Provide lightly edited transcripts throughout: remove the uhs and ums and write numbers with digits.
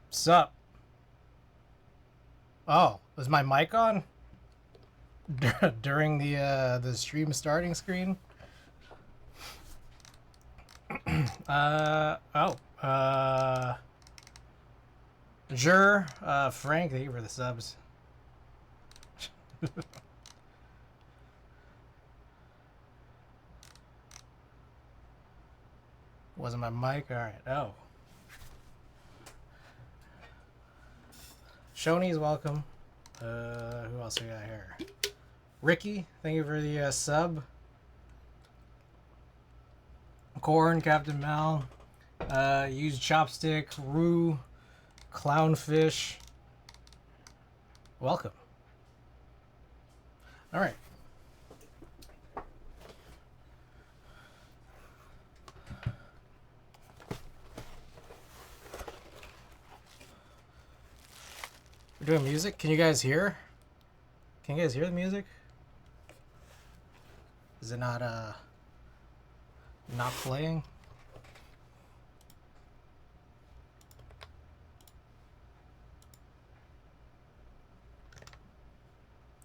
Sup? Oh, was my mic on during the stream starting screen? Oh. Sure. Frank, thank you for the subs. Wasn't my mic? Alright. Oh. Shoney's welcome. Who else we got here? Ricky, thank you for the sub. Corn, Captain Mal. Use Chopstick, Rue, Clownfish. Welcome. Alright. We're doing music. Can you guys hear? Can you guys hear the music? Is it not playing?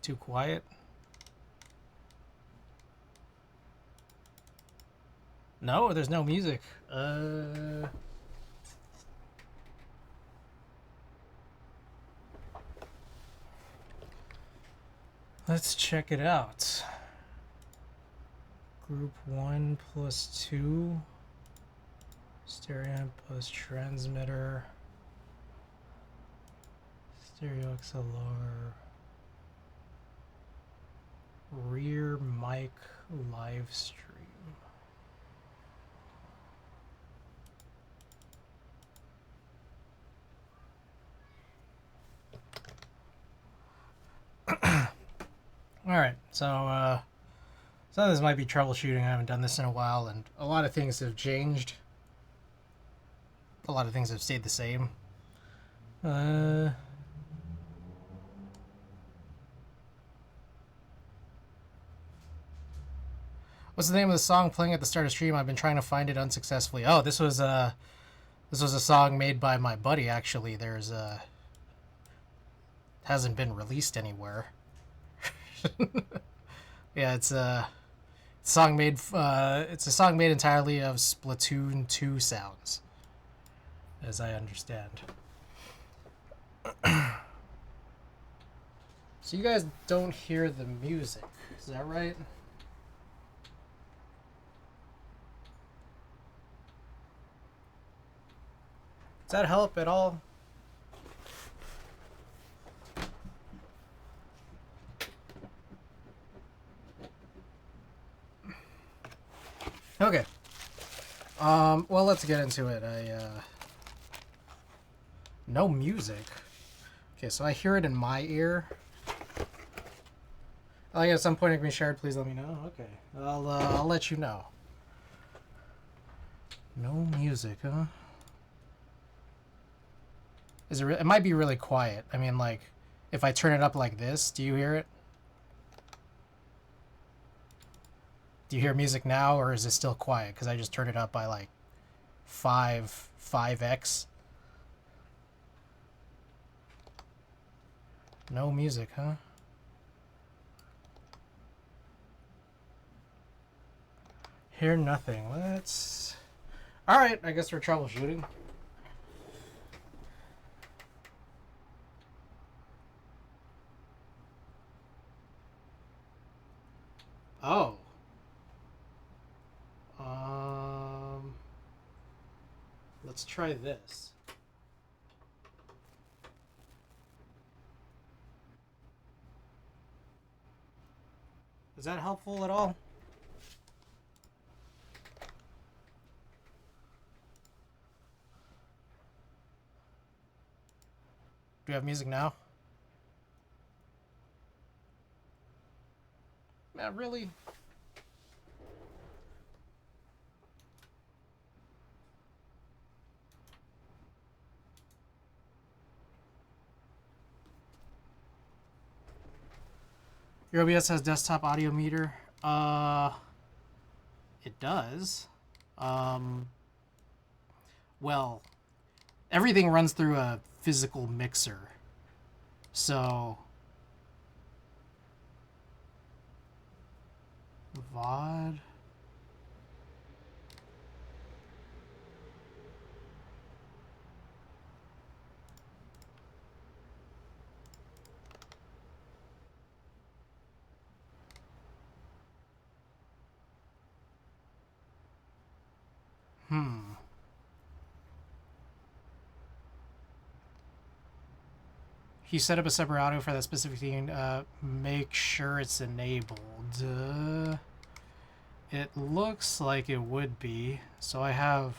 Too quiet? No, there's no music. Let's check it out. Group 1 plus 2. Stereo plus transmitter. Stereo XLR. Rear mic live stream. Alright, so some of this might be troubleshooting. I haven't done this in a while, and a lot of things have changed. A lot of things have stayed the same. What's the name of the song playing at the start of stream? I've been trying to find it unsuccessfully. Oh, this was a song made by my buddy. Actually, hasn't been released anywhere. Yeah, it's a song made. It's a song made entirely of Splatoon 2 sounds, as I understand. So you guys don't hear the music, is that right? Does that help at all? Okay. Well, let's get into it. No music. Okay, so I hear it in my ear. Like at some point it can be shared, please let me know. Okay. I'll let you know. No music, huh? It might be really quiet. I mean, like, if I turn it up like this, do you hear it? Do you hear music now, or is it still quiet? Because I just turned it up by like 5x. No music, huh? Hear nothing. Let's... Alright, I guess we're troubleshooting. Oh. Let's try this. Is that helpful at all? Do you have music now? Not really. Your OBS has desktop audio meter. It does. Well, everything runs through a physical mixer. So VOD. If you set up a separate audio for that specific thing, make sure it's enabled. It looks like it would be. So I have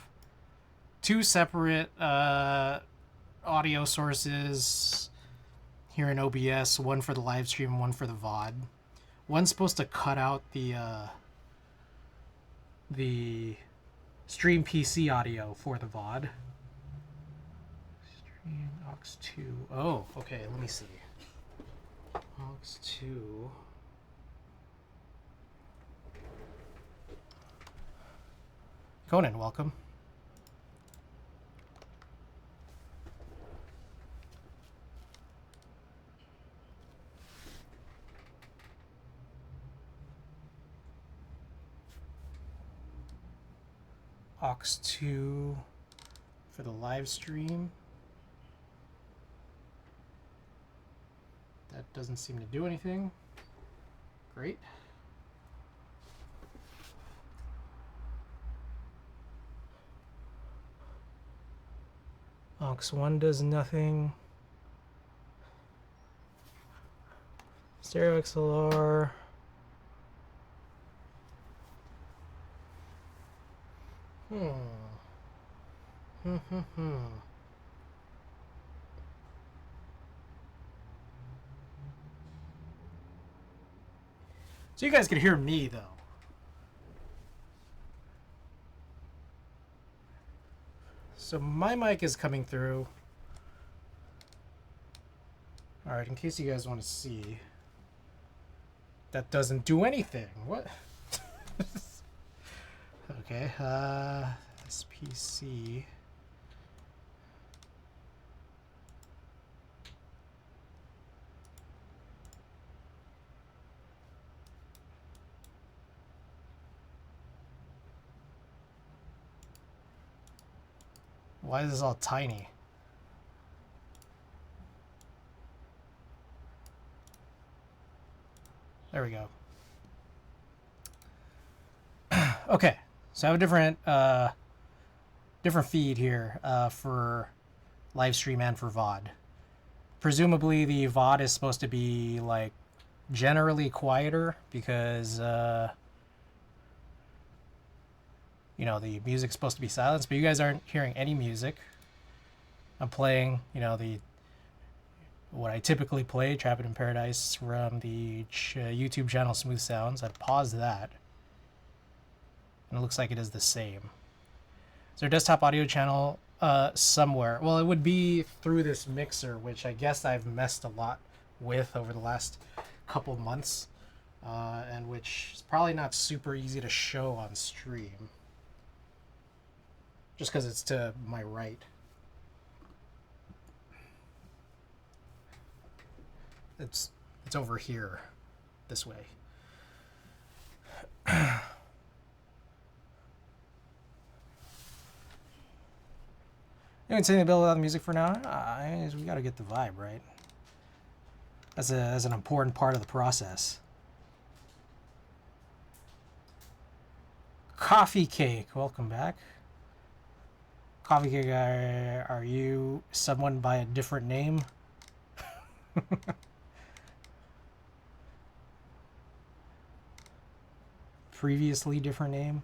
two separate audio sources here in OBS, one for the live stream, one for the VOD. One's supposed to cut out the stream PC audio for the VOD. Stream aux2. Oh, okay, let me see. aux2. Conan, welcome. aux2 for the live stream. That doesn't seem to do anything. Great. aux1 does nothing. Stereo XLR. So you guys can hear me though. So my mic is coming through. All right, in case you guys want to see. That doesn't do anything. What? Okay, SPC. Why is this all tiny? There we go. Okay, so I have a different feed here for live stream and for VOD. Presumably the VOD is supposed to be like generally quieter because you know, the music's supposed to be silenced, but you guys aren't hearing any music. I'm playing, you know, what I typically play, Trapped in Paradise, from the YouTube channel Smooth Sounds. I paused that, and it looks like it is the same. Is there a desktop audio channel somewhere? Well, it would be through this mixer, which I guess I've messed a lot with over the last couple months, and which is probably not super easy to show on stream. Just because it's to my right. It's over here, this way. You ain't saying the bill without the music for now? We gotta get the vibe, right? That's an important part of the process. Coffee Cake, welcome back. Coffee Cake, are you someone by a different name? Previously different name?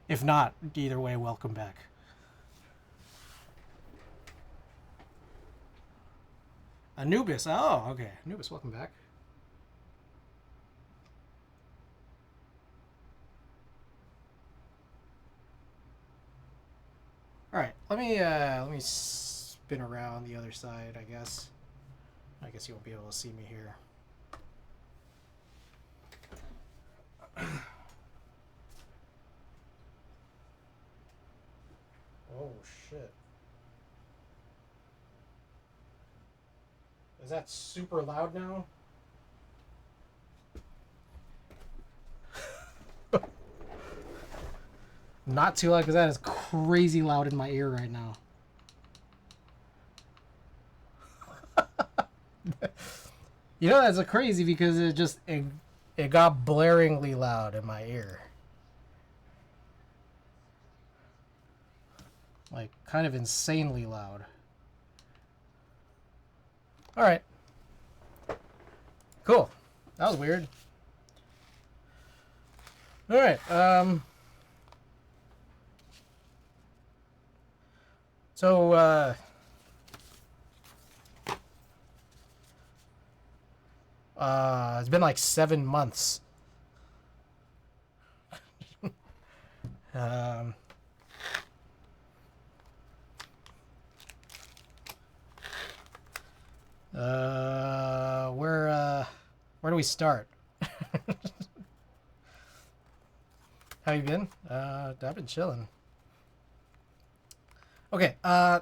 If not, either way, welcome back. Anubis, oh, okay. Anubis, welcome back. All right, let me spin around the other side, I guess. I guess you won't be able to see me here. Oh shit. Is that super loud now? Not too loud, because that is crazy loud in my ear right now. You know, that's crazy because it got blaringly loud in my ear. Like, kind of insanely loud. Alright. Cool. That was weird. Alright, so, it's been like 7 months. um, where do we start? How you been? I've been chilling. Okay, I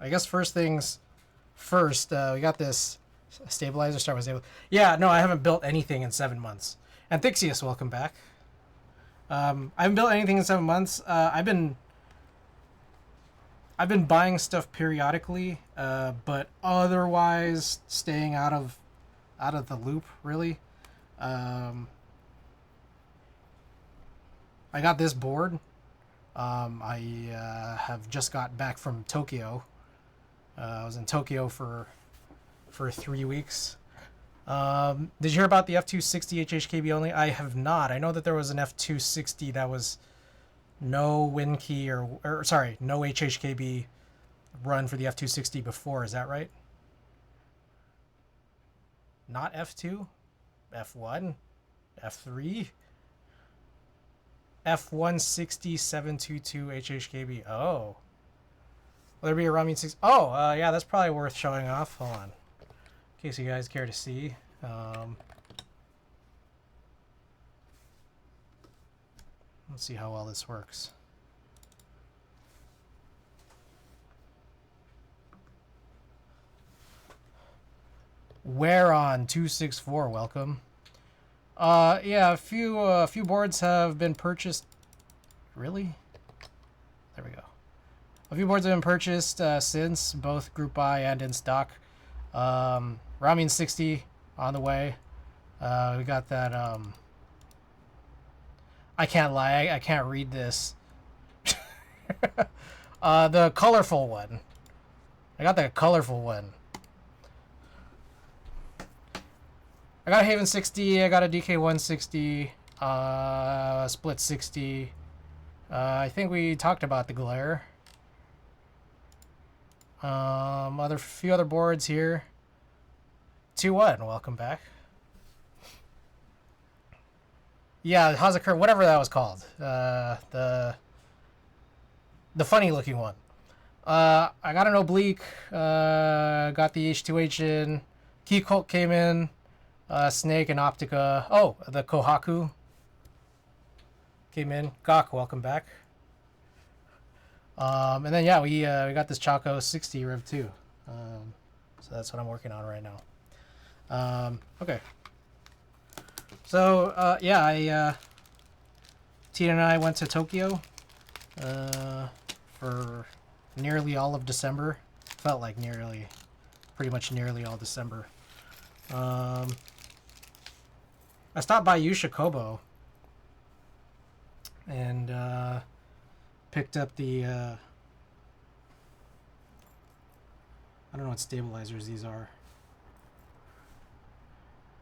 guess first things first, we got this stabilizer. Start with stable. Yeah, no, I haven't built anything in 7 months. And Thixius, welcome back. I haven't built anything in 7 months. I've been buying stuff periodically, but otherwise staying out of the loop, really. I got this board. I have just got back from Tokyo. I was in Tokyo for 3 weeks. Did you hear about the F260 HHKB only? I have not. I know that there was an F260 that was no win key or sorry, no HHKB run for the F260 before. Is that right? Not F2? F1? F3? F160 722 HHKB. Oh. Will there be a Ramen 6? Oh, yeah, that's probably worth showing off. Hold on. In case you guys care to see. Let's see how well this works. Where on 264, welcome. Yeah, a few boards have been purchased. Really? There we go. A few boards have been purchased since, both group buy and in stock. Ramen 60 on the way. We got that. I can't lie, I can't read this. The colorful one. I got the colorful one. I got a Haven 60, I got a DK 160, Split 60. I think we talked about the glare. Few other boards here. 2-1, welcome back. Yeah, Hazakura, whatever that was called. The funny looking one. I got an oblique. Got the H2H in. Key Cult came in. Snake and Optica. Oh, the Kohaku came in. Gok, welcome back. And then yeah, we got this choco60 rev.2. So that's what I'm working on right now. Okay. So yeah, Tina and I went to Tokyo for nearly all of December. Felt like pretty much nearly all December. I stopped by Yusha Kobo and picked up the I don't know what stabilizers these are.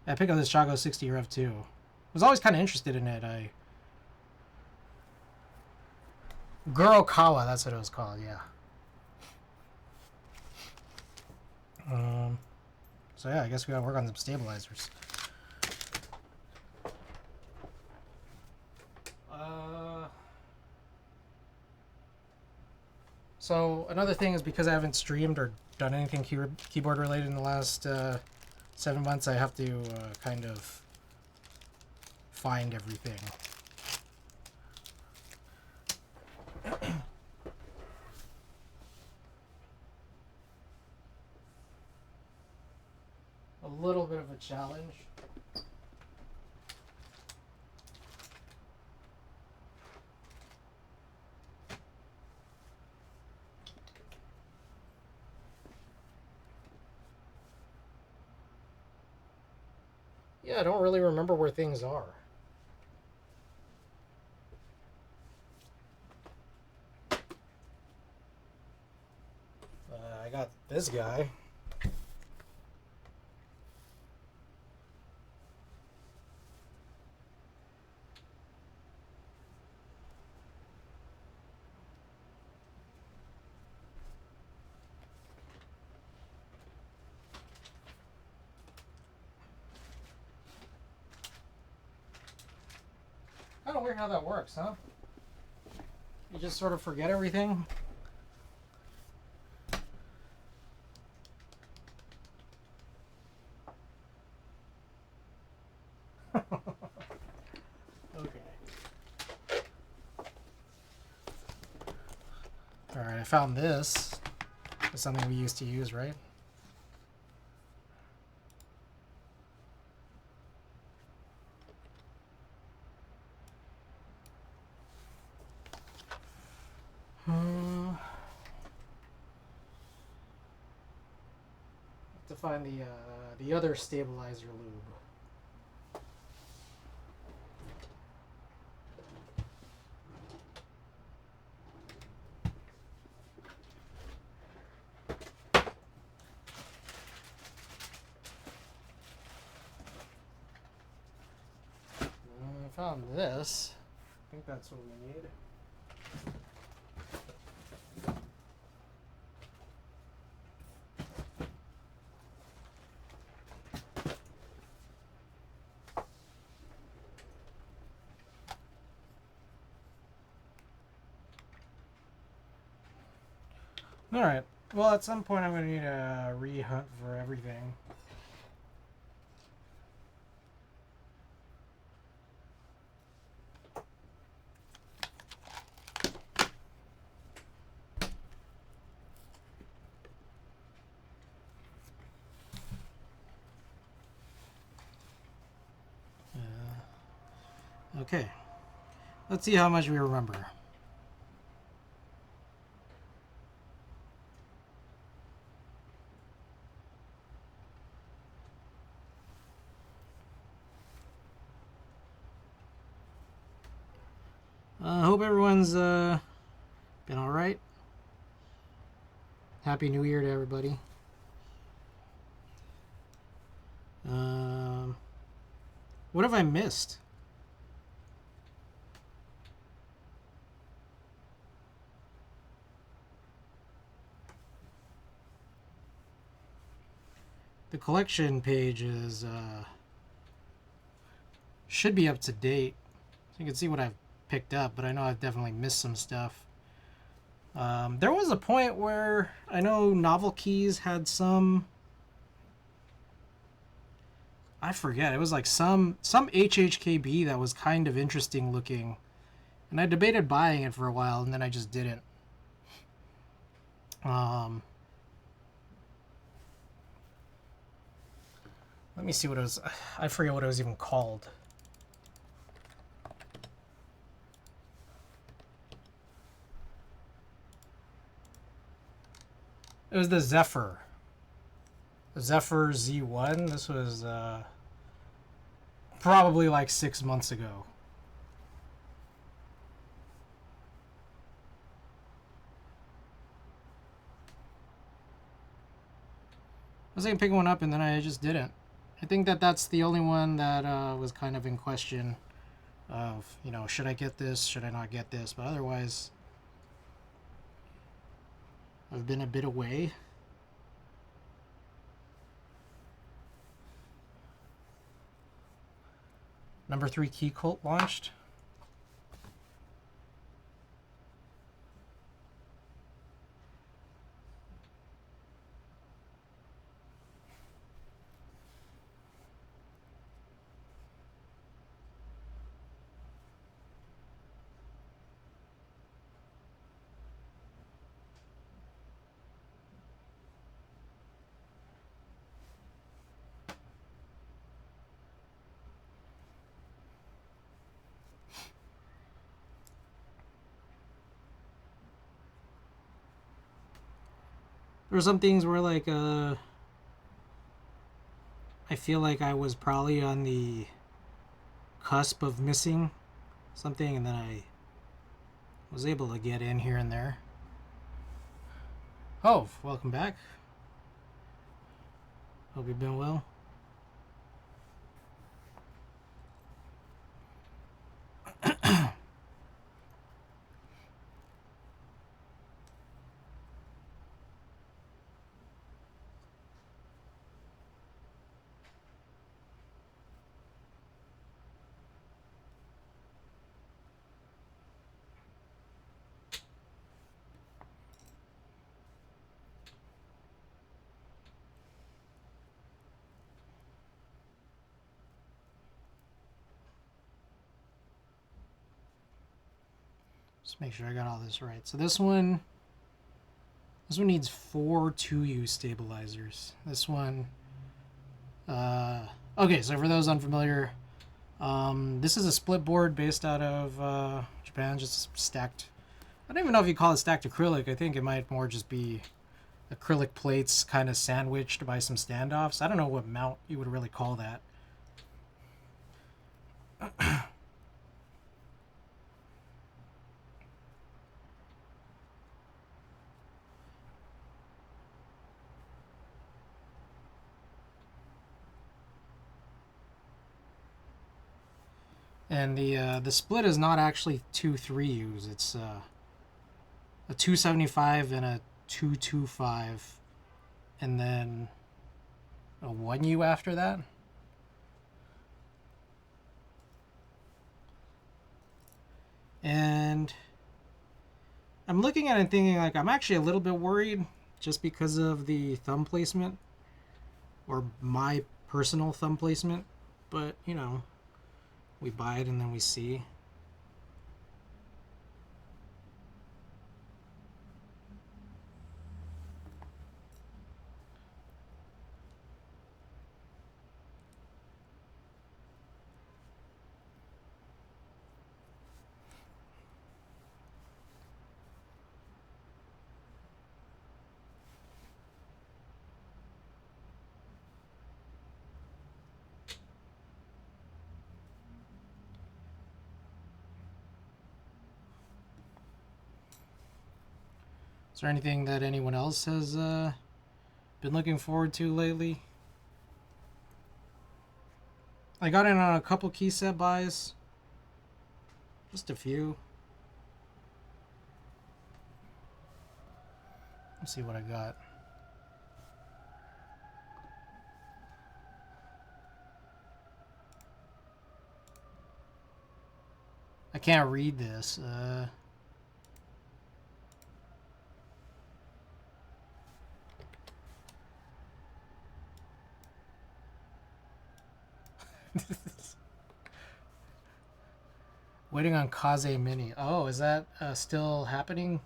I picked up this choco60 rev.2. I was always kind of interested in it. Gurokawa, that's what it was called, yeah. So yeah, I guess we gotta work on some stabilizers. So another thing is because I haven't streamed or done anything keyboard related in the last 7 months, I have to kind of find everything. a challenge. Yeah, I don't really remember where things are. I got this guy. Kind of weird how that works, huh? You just sort of forget everything. Okay. Alright, I found this. It's something we used to use, right? To find the other stabilizer lube. I found this. I think that's what we need. Alright. Well, at some point I'm going to need a re-hunt for everything. Okay. Let's see how much we remember. I hope everyone's been alright. Happy New Year to everybody. What have I missed? The collection page is should be up to date. So you can see what I've picked up, but I know I've definitely missed some stuff. There was a point where I know Novel Keys had some, I forget, it was like some HHKB that was kind of interesting looking, and I debated buying it for a while and then I just didn't. Let me see what it was. I forget what it was even called. It was the Zephyr. The Zephyr Z1. This was probably like 6 months ago. I was thinking picking one up and then I just didn't. I think that that's the only one that was kind of in question of, you know, should I get this, should I not get this, but otherwise I've been a bit away. Number 3 Key Cult launched. There were some things where like I feel like I was probably on the cusp of missing something, and then I was able to get in here and there. Oh, welcome back. Hope you've been well. Just make sure I got all this right. So this one needs 4 2U stabilizers. This one, okay, so for those unfamiliar, this is a split board based out of Japan, just stacked. I don't even know if you call it stacked acrylic. I think it might more just be acrylic plates kind of sandwiched by some standoffs. I don't know what mount you would really call that. And the split is not actually 2 3Us. It's a 275 and a 225, and then a 1U after that. And I'm looking at it and thinking, like, I'm actually a little bit worried just because of the thumb placement, or my personal thumb placement. But, you know, we buy it and then we see. Is there anything that anyone else has been looking forward to lately? I got in on a couple key set buys. Just a few. Let's see what I got. I can't read this. Waiting on Kaze Mini. Oh, is that still happening?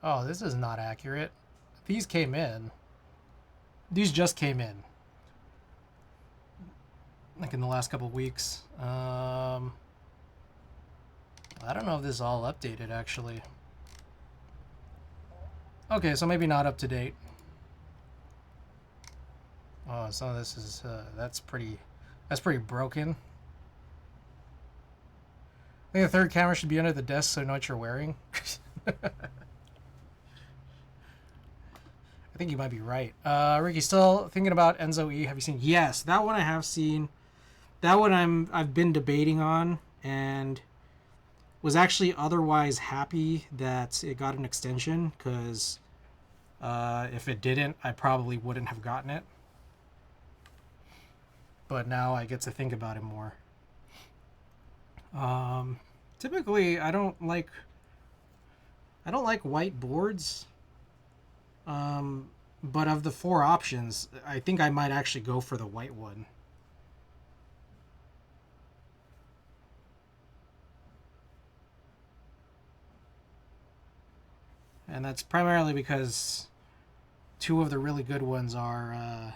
Oh, this is not accurate. These came in. These just came in. Like in the last couple weeks. I don't know if this is all updated, actually. Okay, so maybe not up to date. Oh, some of this is that's pretty broken. I think the third camera should be under the desk so you know what you're wearing. I think you might be right. Ricky, still thinking about Enzo E. Have you seen? Yes, that one I have seen. That one I've been debating on, and was actually otherwise happy that it got an extension, because if it didn't, I probably wouldn't have gotten it. But now I get to think about it more. Typically, I don't like white boards. But of the 4 options, I think I might actually go for the white one. And that's primarily because 2 of the really good ones are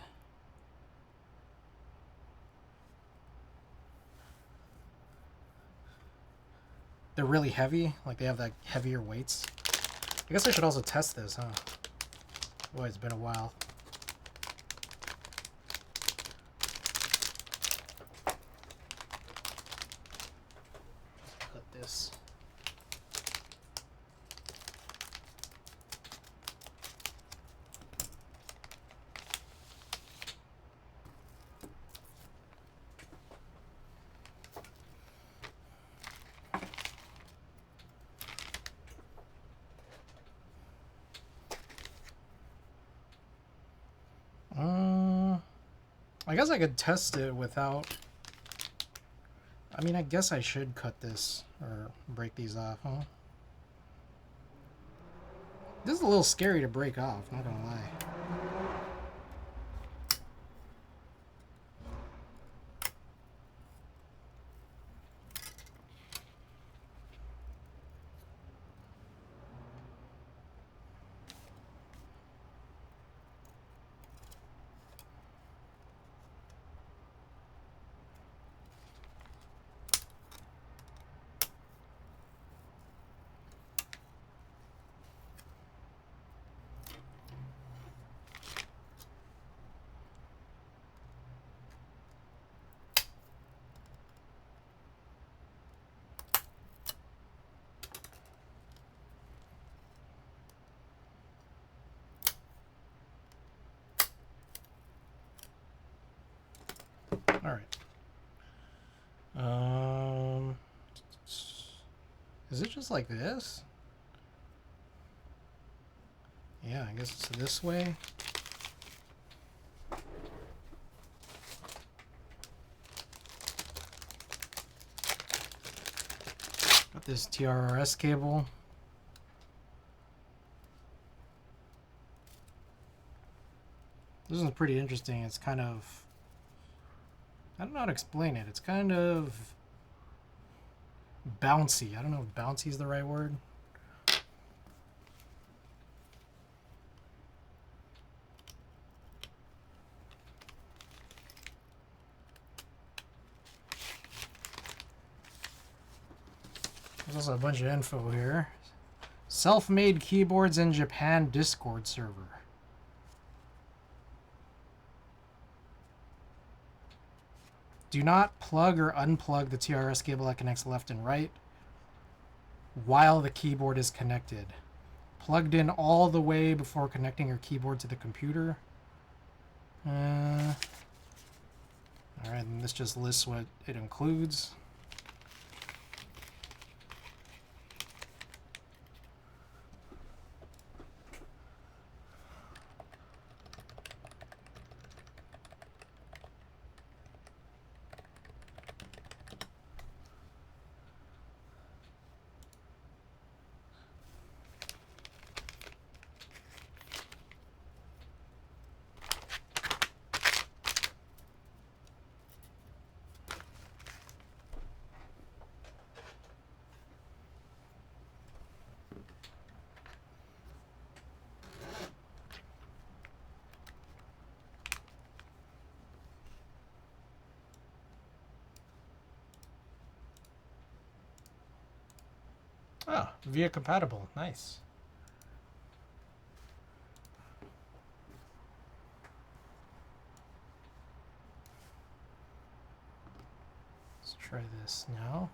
they're really heavy. Like they have like heavier weights. I guess I should also test this, huh? Boy, it's been a while. Cut this. I guess I could test it without... I mean, I guess I should cut this or break these off, huh? This is a little scary to break off, not gonna lie. All right. Is it just like this? Yeah, I guess it's this way. Got this TRRS cable. This one's pretty interesting. It's kind of... I don't know how to explain it. It's kind of bouncy. I don't know if bouncy is the right word. There's also a bunch of info here. Self-made keyboards in Japan Discord server. Do not plug or unplug the TRS cable that connects left and right while the keyboard is connected. Plugged in all the way before connecting your keyboard to the computer. Alright, and this just lists what it includes. Ah, VIA compatible. Nice. Let's try this now.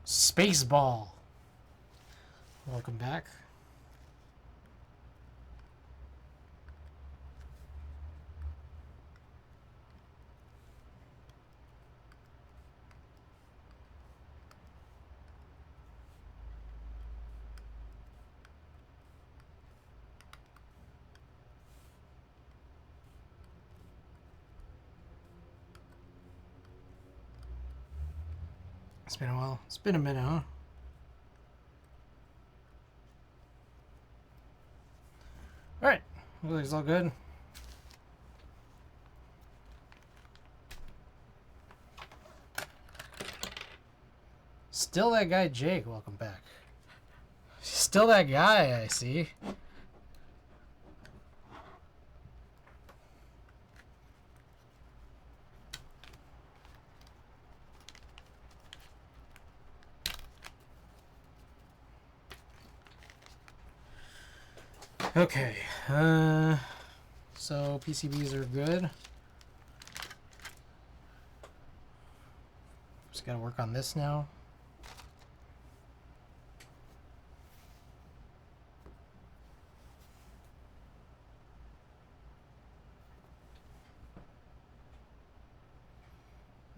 Spaceball. Welcome back. It's been a while. It's been a minute, huh? Alright. Looks like it's all good. Still that guy Jake, welcome back. Still that guy, I see. Okay, so PCBs are good. Just gotta work on this now.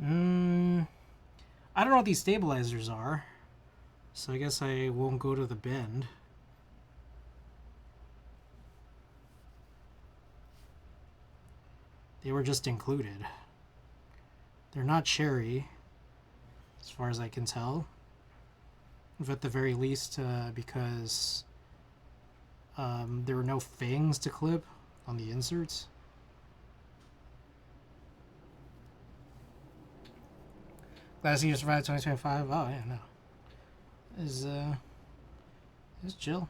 I don't know what these stabilizers are, so I guess I won't go to the bend. They were just included. They're not cherry, as far as I can tell. If at the very least, because there were no fangs to clip on the inserts. Glad to see you survived 2025. Oh yeah, no. It's chill.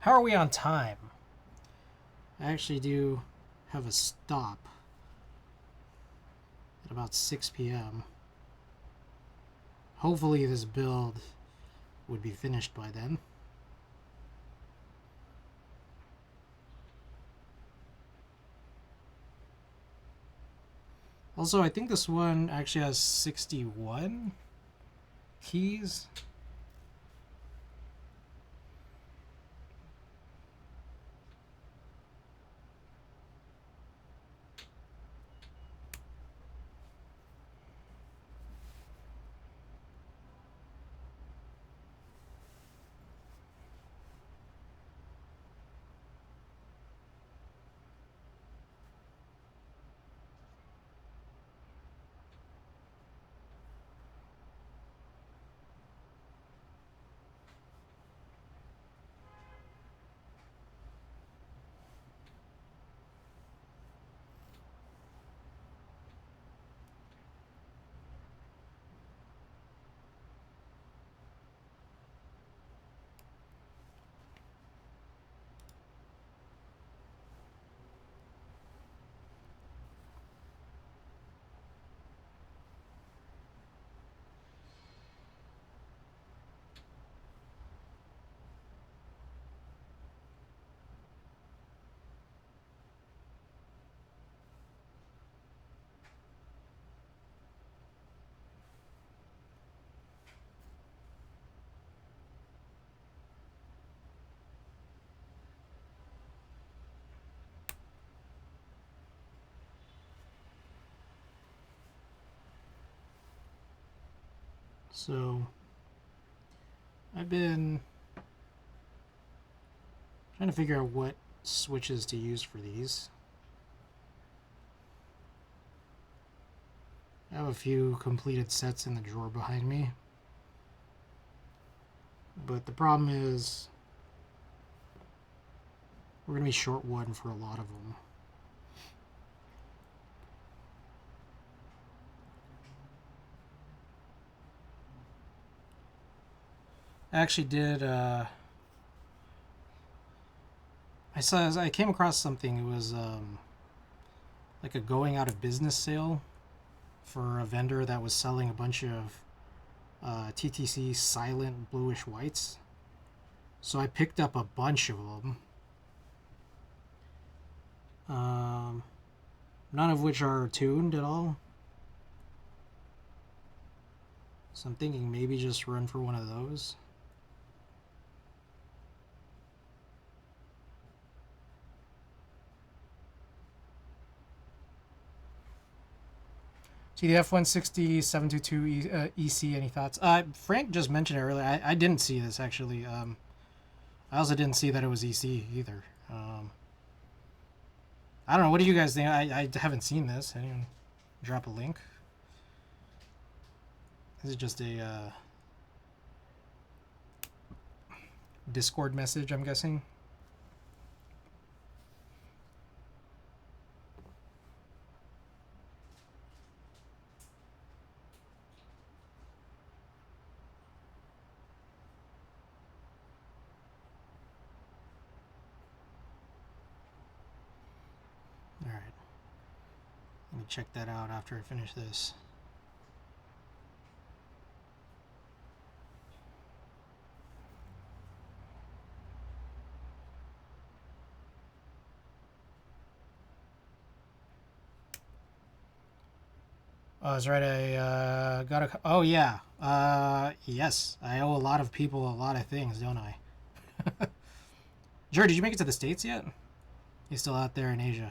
How are we on time? I actually do have a stop at about 6 p.m. Hopefully this build would be finished by then. Also, I think this one actually has 61 keys. So I've been trying to figure out what switches to use for these. I have a few completed sets in the drawer behind me. But the problem is we're going to be short one for a lot of them. I actually did. I came across something. It was like a going out of business sale for a vendor that was selling a bunch of TTC silent bluish whites. So I picked up a bunch of them. None of which are tuned at all. So I'm thinking maybe just run for one of those. See the F-160 722 EC, any thoughts? Frank just mentioned it earlier. I didn't see this, actually. I also didn't see that it was EC either. I don't know. What do you guys think? I haven't seen this. Anyone drop a link? Is it just a Discord message, I'm guessing? Alright. Let me check that out after I finish this. Oh, that's right. I got a. Oh, yeah. Yes. I owe a lot of people a lot of things, don't I? Jared, did you make it to the States yet? He's still out there in Asia.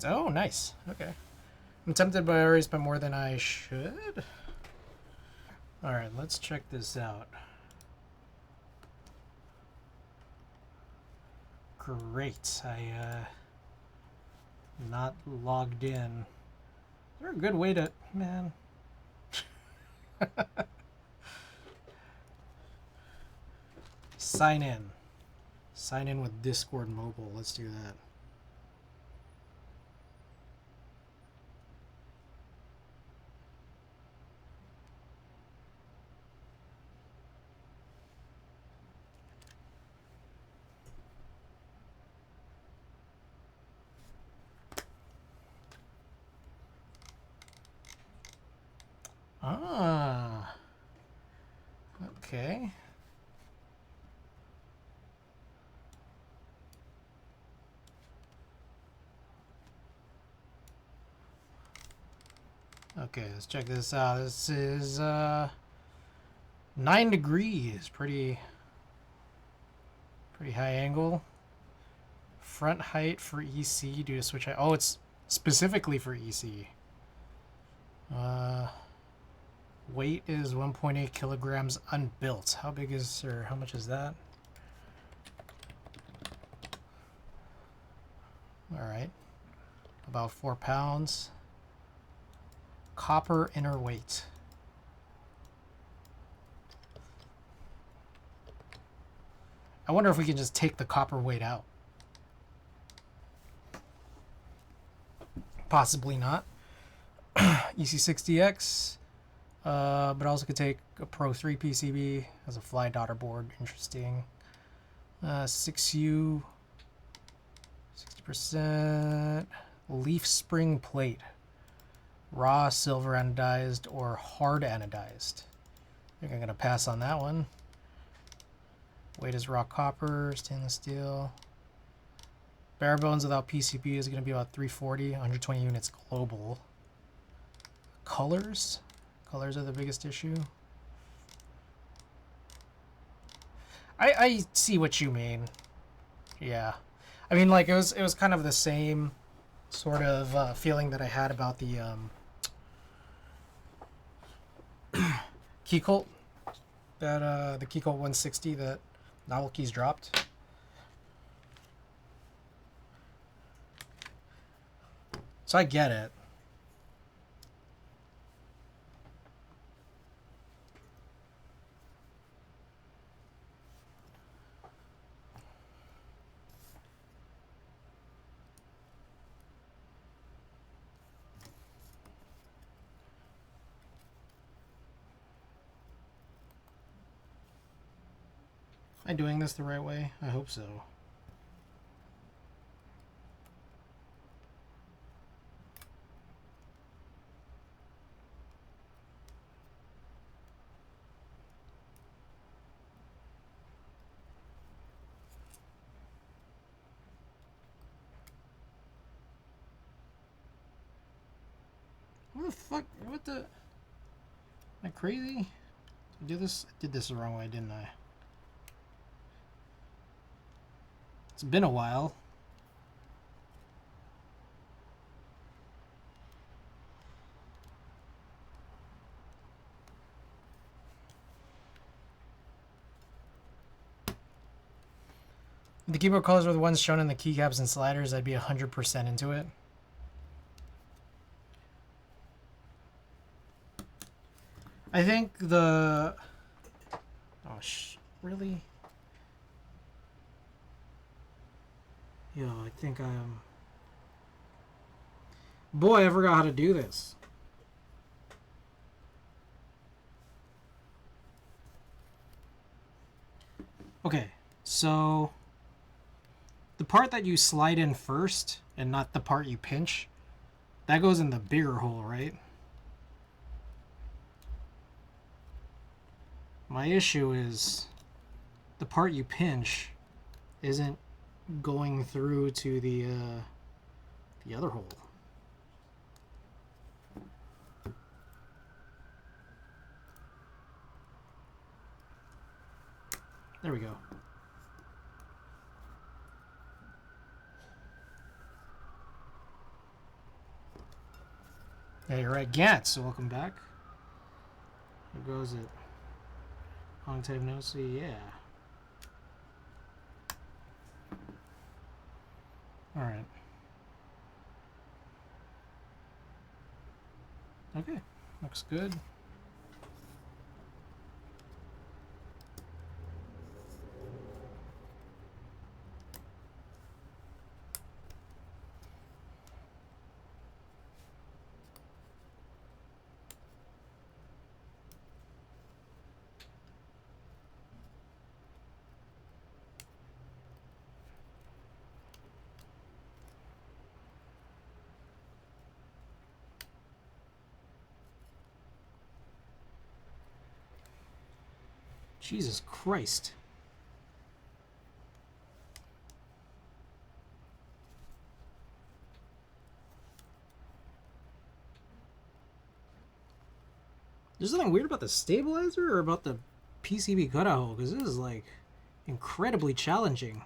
Oh, nice. Okay. I'm tempted, but I already spent more than I should. Alright, let's check this out. Great. Not logged in. Is there a good way to... Man. Sign in. Sign in with Discord Mobile. Let's do that. Ah. Okay. Okay, let's check this out. This is 9 degrees. Pretty high angle. Front height for EC due to switch height. Oh, it's specifically for EC. Weight is 1.8 kilograms unbuilt. How big is, or how much is that? Alright. About 4 pounds. Copper inner weight. I wonder if we can just take the copper weight out. Possibly not. EC60X. But also could take a Pro 3 PCB as a fly daughter board. Interesting. 6U. 60%. Leaf spring plate. Raw silver anodized or hard anodized. I think I'm going to pass on that one. Weight is raw copper, stainless steel. Bare bones without PCB is going to be about 340, 120 units global. Colors? Colors are the biggest issue. I see what you mean. Yeah. I mean, like, it was kind of the same sort of feeling that I had about the key colt, that the key colt 160 that Novel Keys dropped. So I get it. Am I doing this the right way? I hope so. What the fuck? What the? Am I crazy? I did this the wrong way, didn't I? It's been a while. If the keyboard colors were the ones shown in the keycaps and sliders, I'd be 100% into it. I think the... Oh, really? Yo, I think I'm... Boy, I forgot how to do this. Okay, so... The part that you slide in first, and not the part you pinch, that goes in the bigger hole, right? My issue is the part you pinch isn't going through to the other hole. There we go. Yeah, you're right. Gats, welcome back. Where goes it? Long time no see, yeah. Alright. Okay, looks good. Jesus Christ. There's something weird about the stabilizer or about the PCB cutout hole, because this is like incredibly challenging.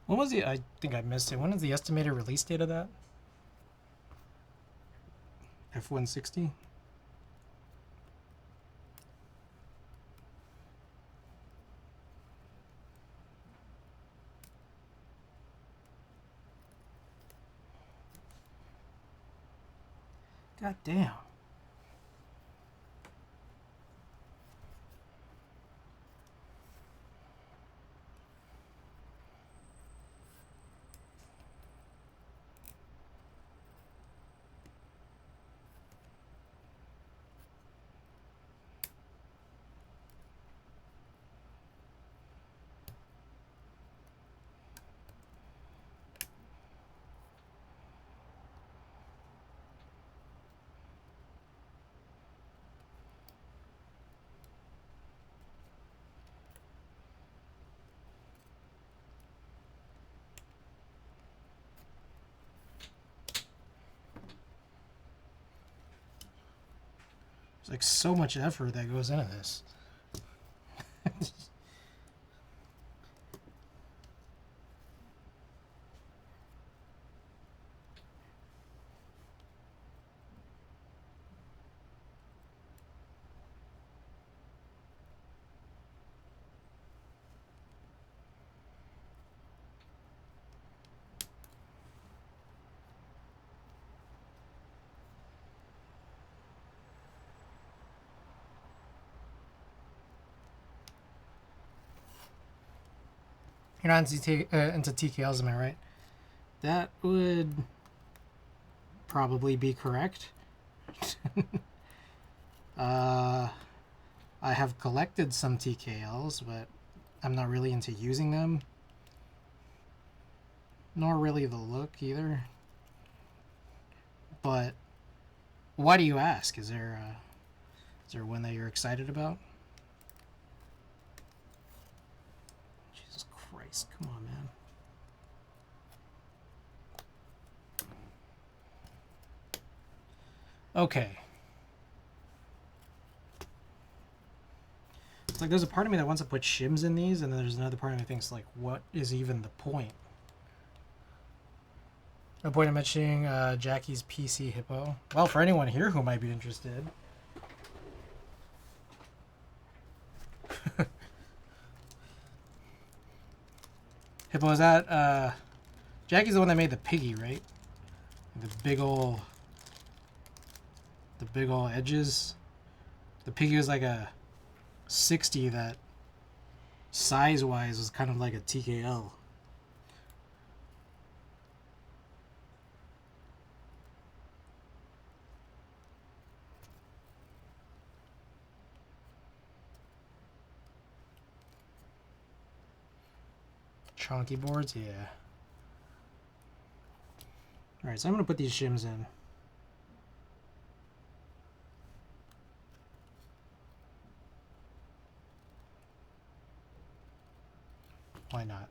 When was the... I think I missed it. When is the estimated release date of that? F-160? God damn. It's like so much effort that goes into this. You're not into TKLs, am I right? That would probably be correct. I have collected some TKLs, but I'm not really into using them. Nor really the look either. But why do you ask? Is there one that you're excited about? Jesus Christ, come on, man. Okay. It's like there's a part of me that wants to put shims in these, and then there's another part of me that thinks, like, what is even the point? No point in mentioning Jackie's PC Hippo. Well, for anyone here who might be interested. Hippo, is that Jackie's the one that made the piggy, right? The big ol' edges. The piggy was like a 60 that size wise was kind of like a TKL. Chunky boards, yeah. Alright, so I'm gonna put these shims in. Why not?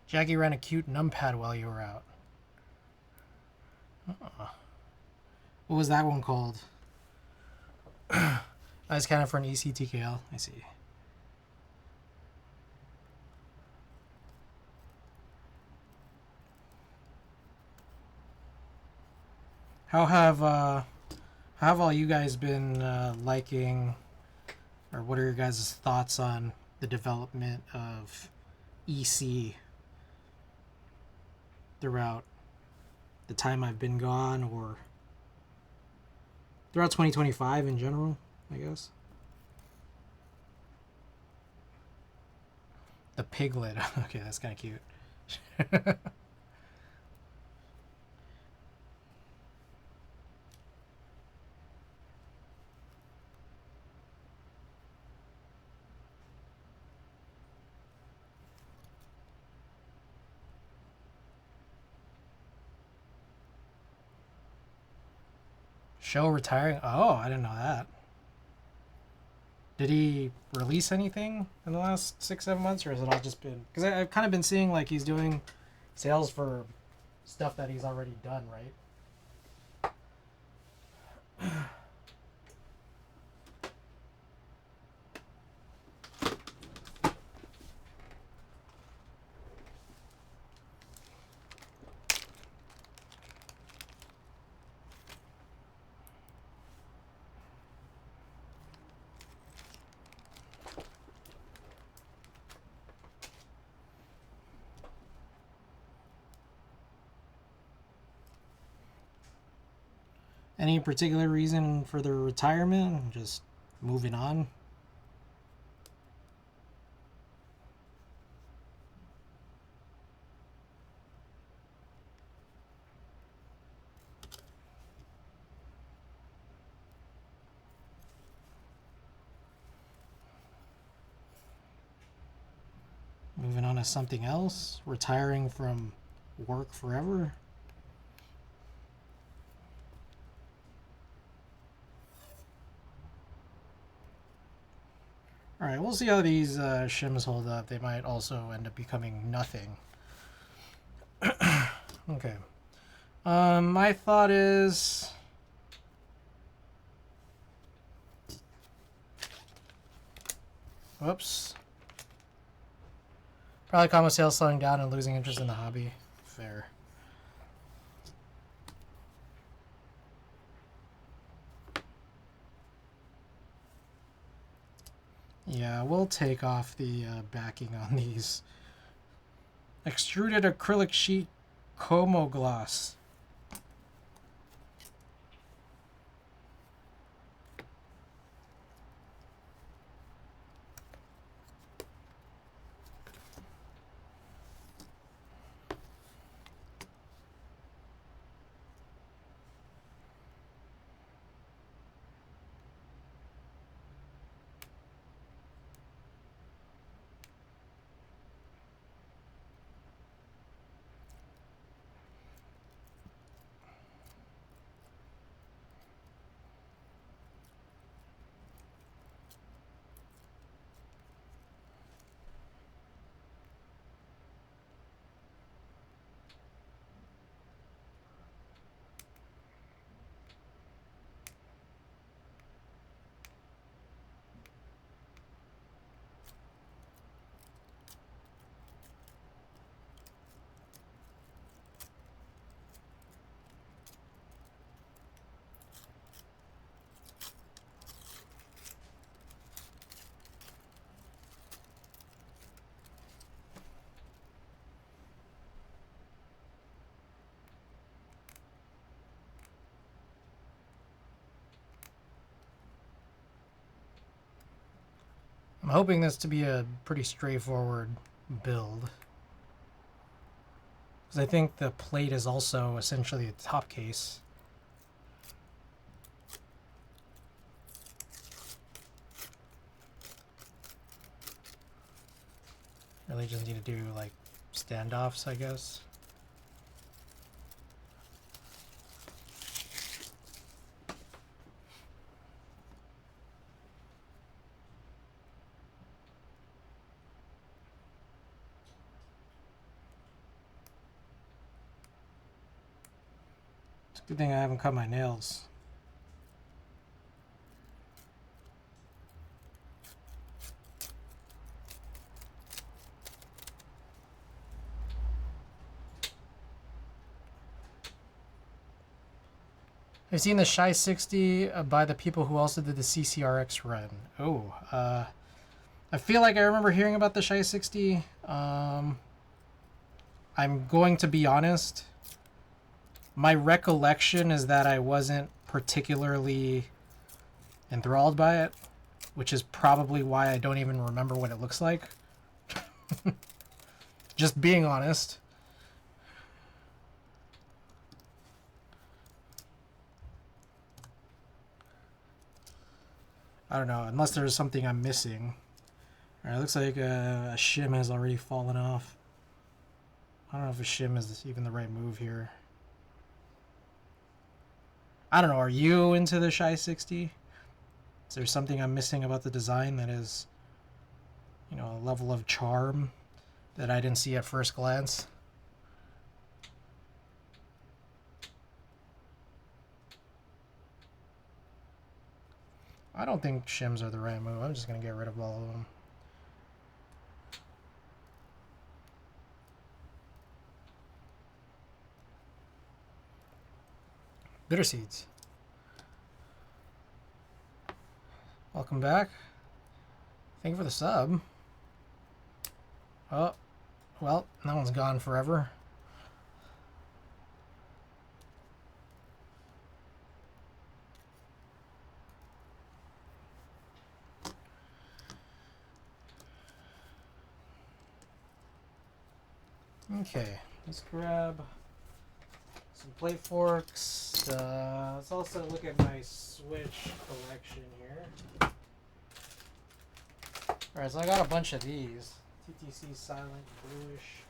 Jackie ran a cute numpad while you were out. What was that one called? I was counting for an ECTKL. I see. How have all you guys been liking, or what are your guys' thoughts on the development of EC throughout the time I've been gone, or throughout 2025 in general, I guess? The piglet. Okay, that's kind of cute. Show retiring? Oh, I didn't know that. Did he release anything in the last 6-7 months, or has it all just been? Because I've kind of been seeing like he's doing sales for stuff that he's already done, right? Any particular reason for the retirement? Just moving on? Moving on to something else? Retiring from work forever? Alright, we'll see how these shims hold up. They might also end up becoming nothing. Okay. My thought is... Whoops. Probably combo sales slowing down and losing interest in the hobby. Fair. Yeah, we'll take off the backing on these. Extruded acrylic sheet Como gloss. I'm hoping this to be a pretty straightforward build. Because I think the plate is also essentially a top case. Really just need to do like standoffs, I guess. It's a good thing I haven't cut my nails. I've seen the choco60 by the people who also did the CCRX run. Oh, I feel like I remember hearing about the choco60. I'm going to be honest. My recollection is that I wasn't particularly enthralled by it, which is probably why I don't even remember what it looks like. Just being honest. I don't know, unless there's something I'm missing. Alright, looks like a shim has already fallen off. I don't know if a shim is even the right move here. I don't know, are you into the choco60? Is there something I'm missing about the design that is, you know, a level of charm that I didn't see at first glance? I don't think shims are the right move. I'm just going to get rid of all of them. Bitter seeds. Welcome back. Thank you for the sub. Oh, well, that one's gone forever. Okay, let's grab some plate forks. Let's also look at my Switch collection here. Alright, so I got a bunch of these. TTC Silent Bluish.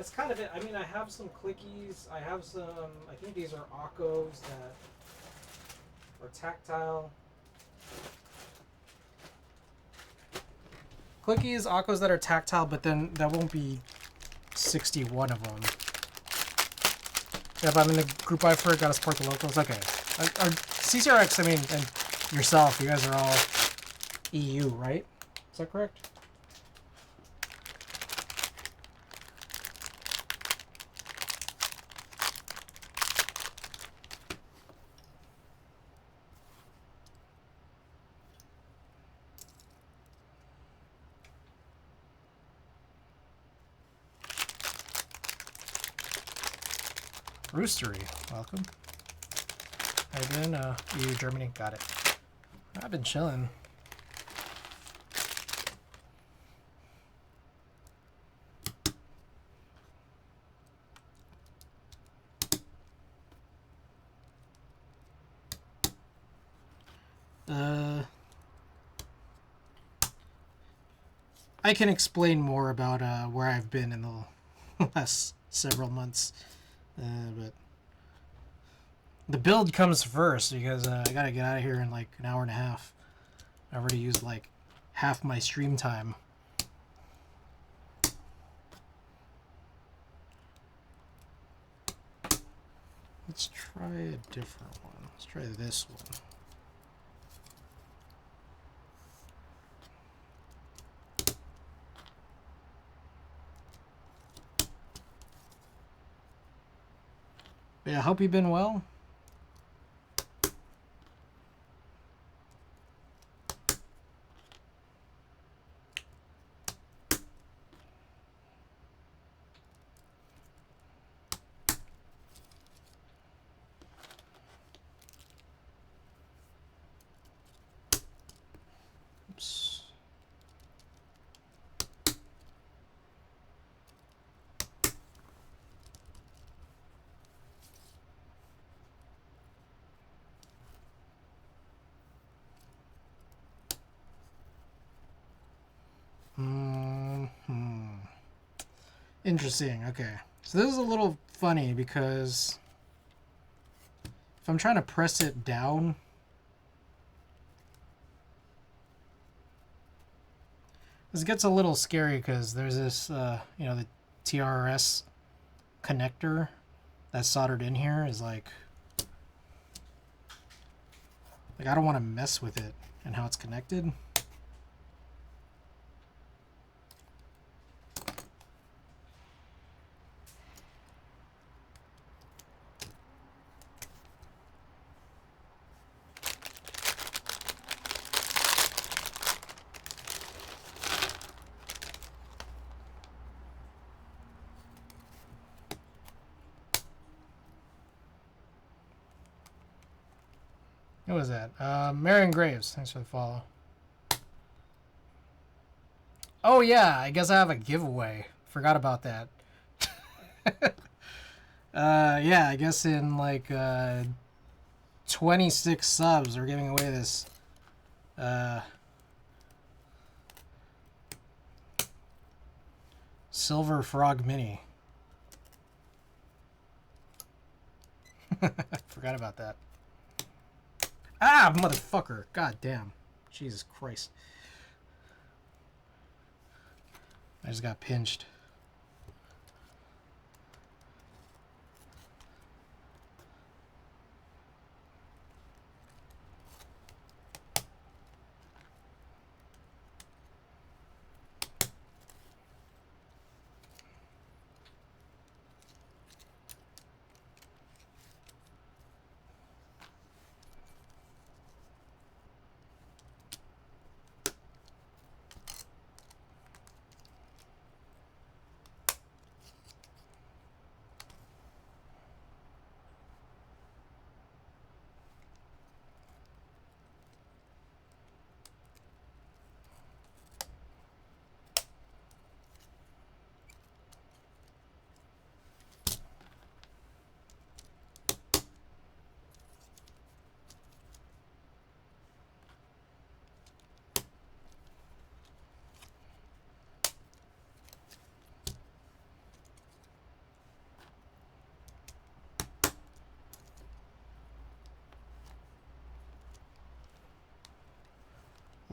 that's kind of it. I mean, I have some clickies. I have some. I think these are Akos that are tactile. Clickies, Akos that are tactile, but then that won't be 61 of them. If I'm in the group buy for it, gotta support the locals. Okay. CCRX, I mean, and yourself, you guys are all EU, right? Is that correct? Roostery, welcome. How you been? EU, Germany, got it. I've been chilling. I can explain more about where I've been in the last several months, but the build comes first because I gotta get out of here in like an hour and a half. I already used like half my stream time. Let's try a different one. Let's try this one. Yeah, I hope you've been well. Oops. Interesting. Okay. So this is a little funny because if I'm trying to press it down, this gets a little scary because there's this, you know, the TRS connector that's soldered in here is like I don't want to mess with it and how it's connected. What was that? Marion Graves, thanks for the follow. Oh yeah, I guess I have a giveaway. Forgot about that. Yeah, I guess in like 26 subs, we're giving away this Silver Frog Mini. Forgot about that. Ah, motherfucker. God damn. Jesus Christ. I just got pinched.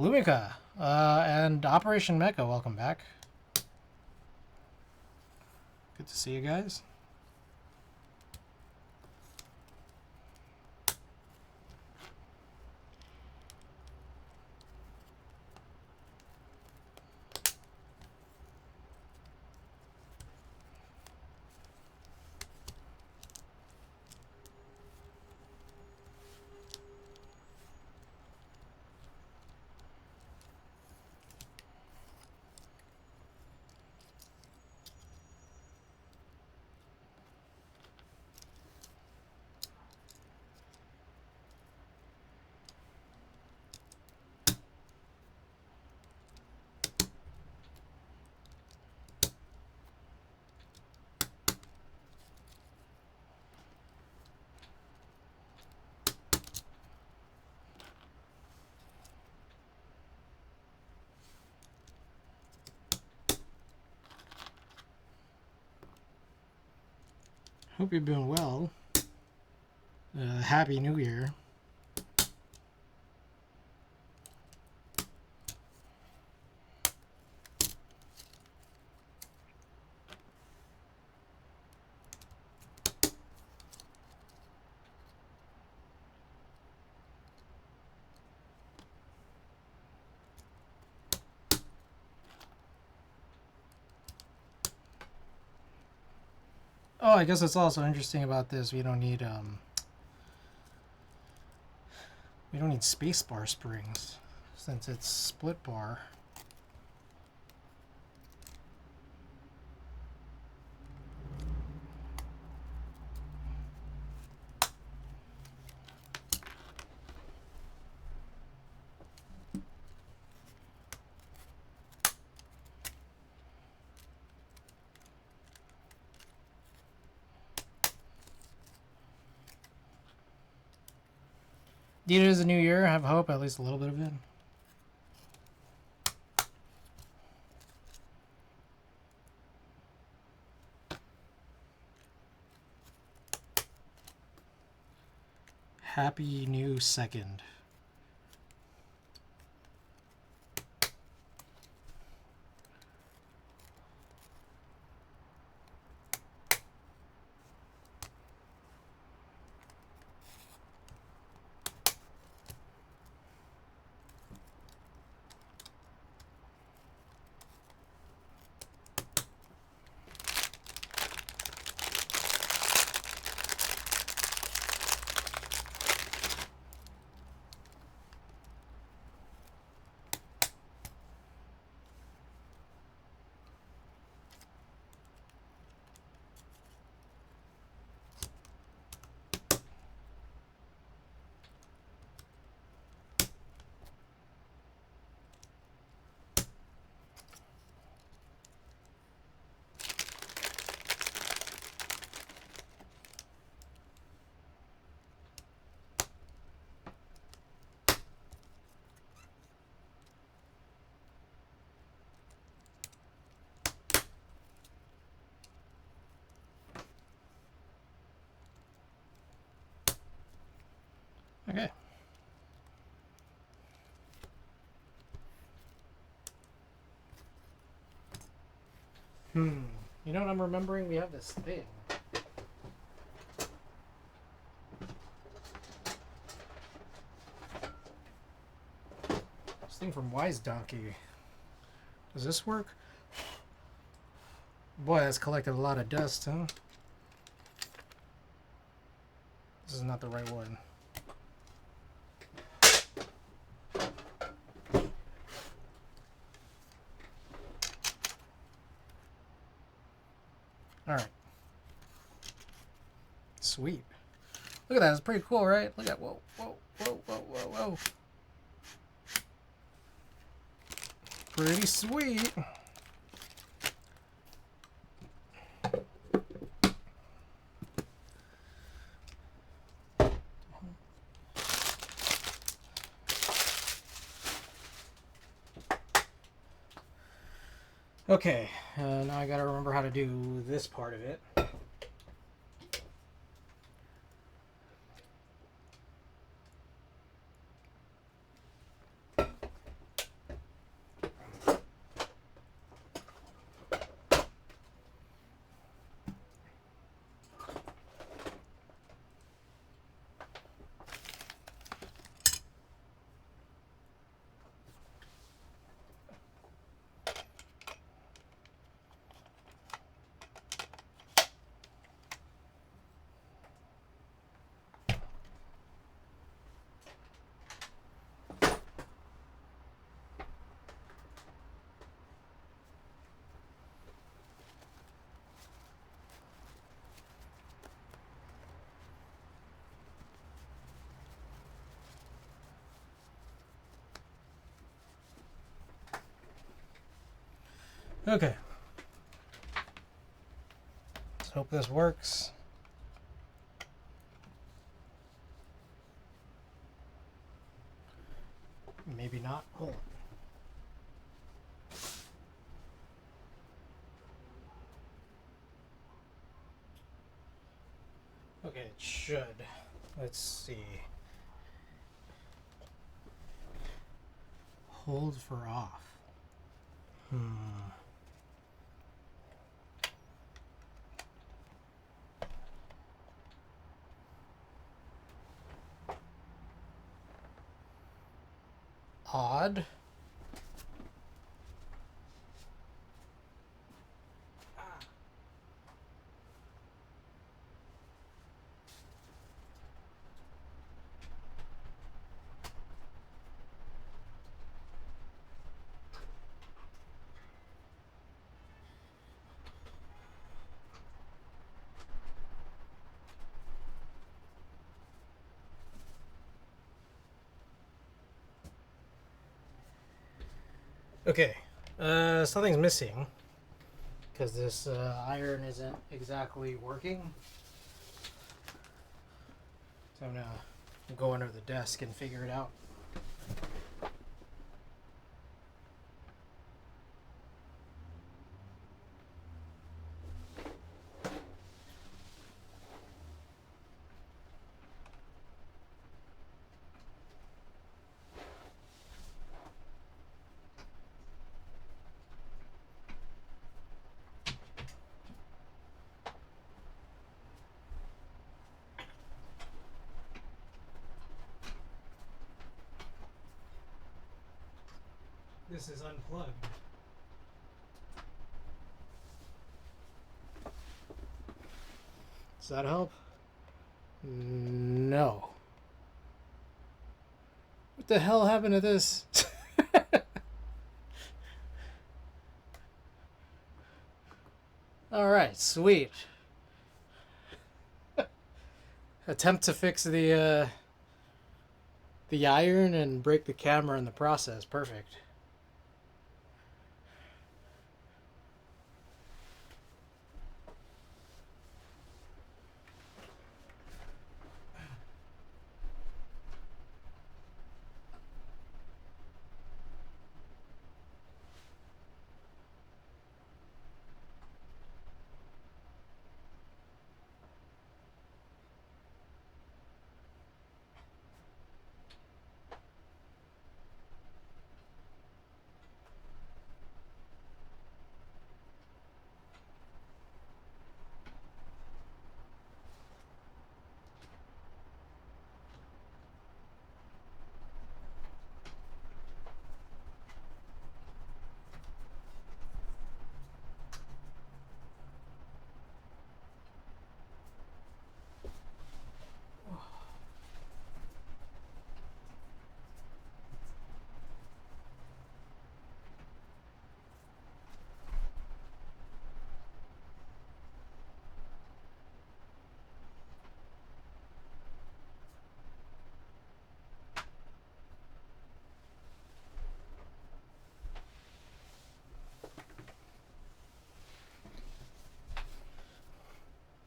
Lumika, and Operation Mecha, welcome back. Good to see you guys. Hope you're doing well. Happy New Year. Oh, I guess what's also interesting about this, we don't need spacebar springs since it's split bar. Indeed, it is a new year. I have hope, at least a little bit of it. Happy new second. Okay. You know what I'm remembering? We have this thing. This thing from Wise Donkey. Does this work? Boy, that's collected a lot of dust, huh? This is not the right one. Alright. Sweet. Look at that, it's pretty cool, right? Look at, whoa, whoa, whoa, whoa, whoa, whoa. Pretty sweet. Okay, now I gotta remember how to do this part of it. Okay. Let's hope this works. Maybe not. Hold on. Okay, it should. Let's see. Hold for off. Odd. Okay, something's missing because this iron isn't exactly working. So I'm gonna go under the desk and figure it out. This is unplugged. Does that help? No. What the hell happened to this? Alright, sweet. Attempt to fix the iron and break the camera in the process. Perfect.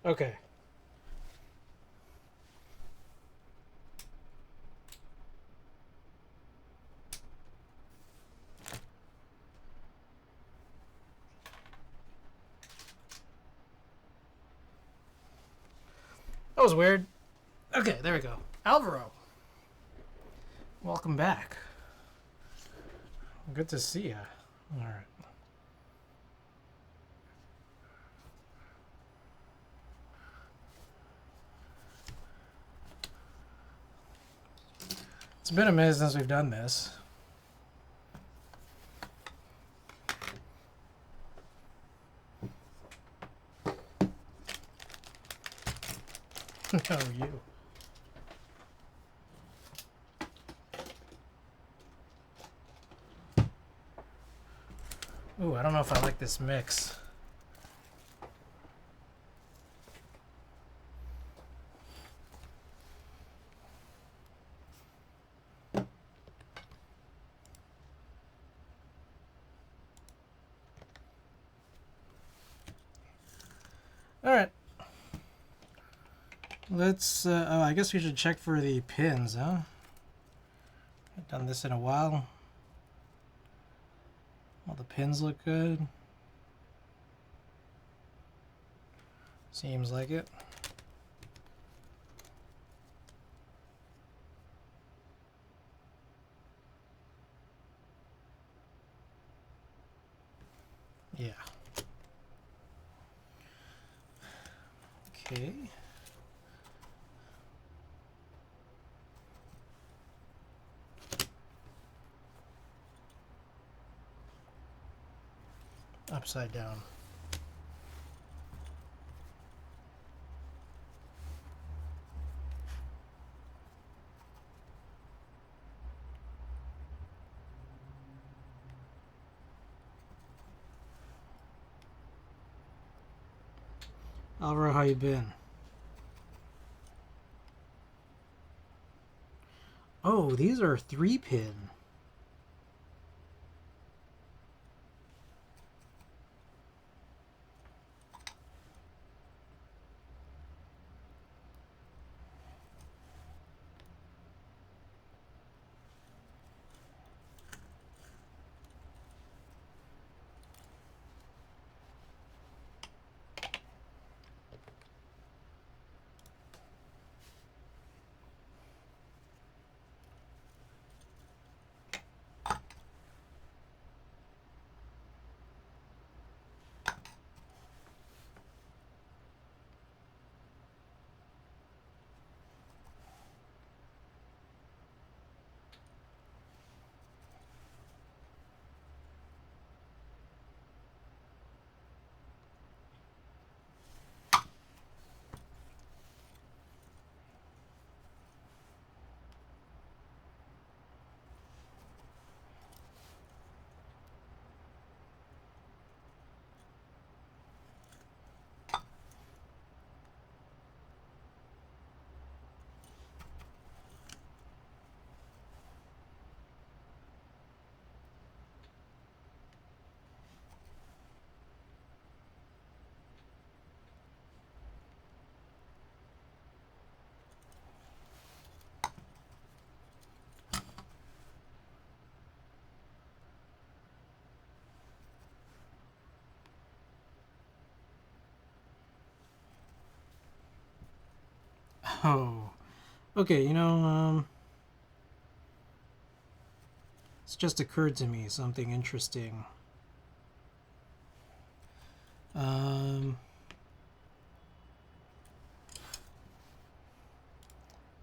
Okay. That was weird. Okay, there we go. Alvaro. Welcome back. Good to see ya. Alright. It's been a minute since we've done this. No, you. Ooh, I don't know if I like this mix. All right. Let's, oh, I guess we should check for the pins, huh? I've done this in a while. All the pins look good. Seems like it. Yeah. Okay. Upside down. Alvaro, how you been? Oh, these are 3-pin. Oh. Okay, you know, it's just occurred to me something interesting. Let's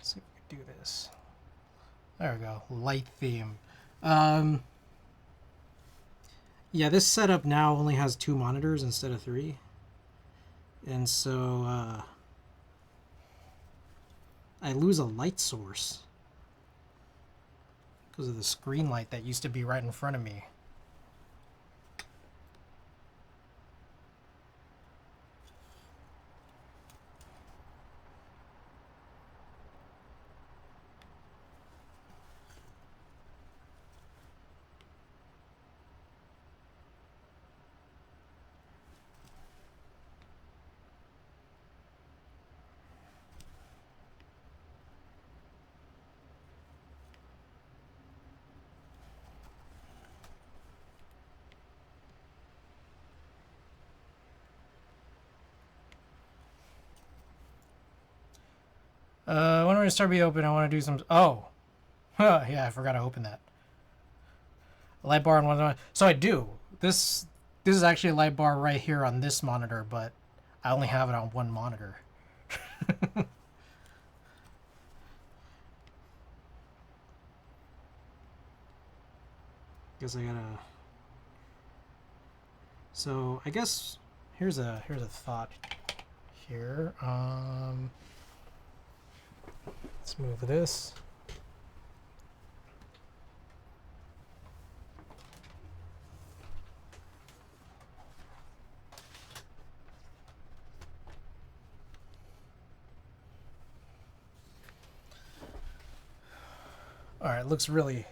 see if we can do this. There we go. Light theme. Yeah, this setup now only has 2 monitors instead of 3. And so, I lose a light source because of the screen light that used to be right in front of me. When we start be open, I want to do some. Oh, yeah, I forgot to open that. A light bar on one. So I do. This is actually a light bar right here on this monitor, but I only have it on one monitor. Guess I gotta. So I guess here's a thought here. Let's move this. All right, it looks really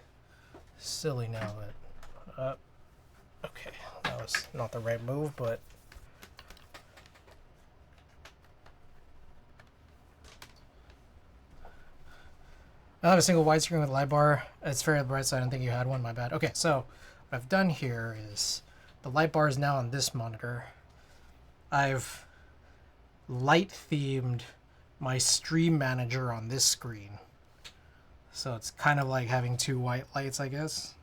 silly now, but okay, that was not the right move, but I have a single widescreen with light bar. It's very bright, so I didn't think you had one. My bad. Okay, so what I've done here is the light bar is now on this monitor. I've light themed my stream manager on this screen. So it's kind of like having two white lights, I guess.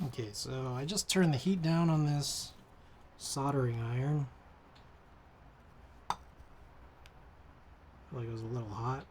Okay, so I just turned the heat down on this soldering iron. I feel like it was a little hot.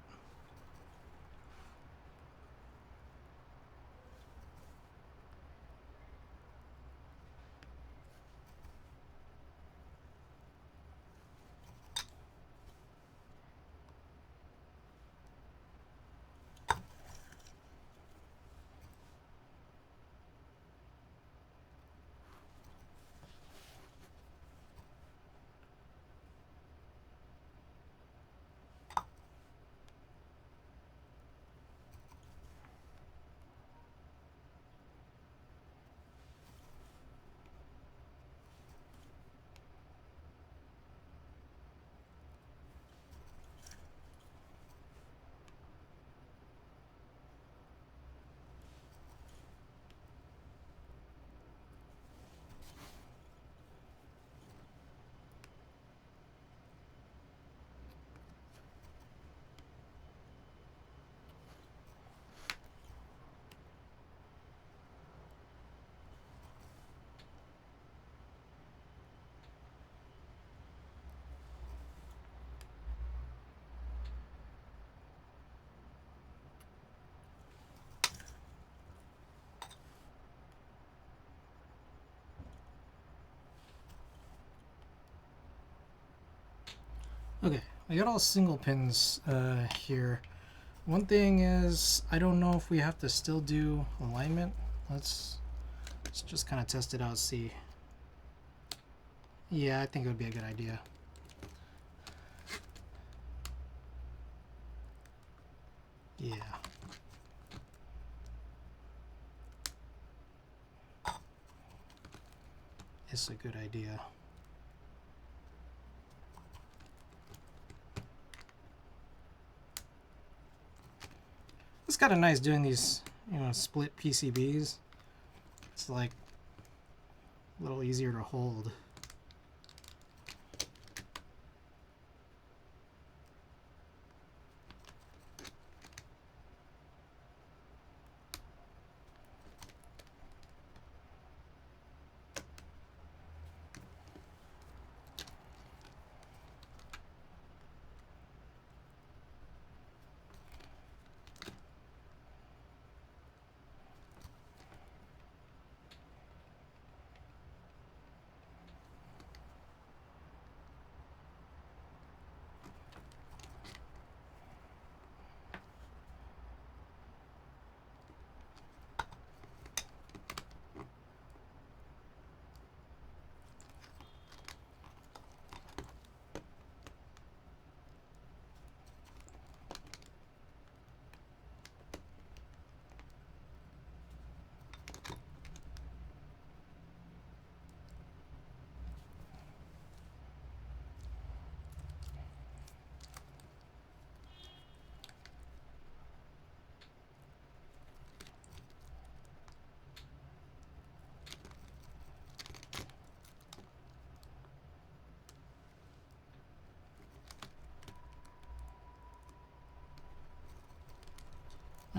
Okay, I got all single pins here. One thing is, I don't know if we have to still do alignment. Let's just kind of test it out, see. Yeah, I think it would be a good idea. Yeah. It's a good idea. It's kind of nice doing these, split PCBs. It's like a little easier to hold.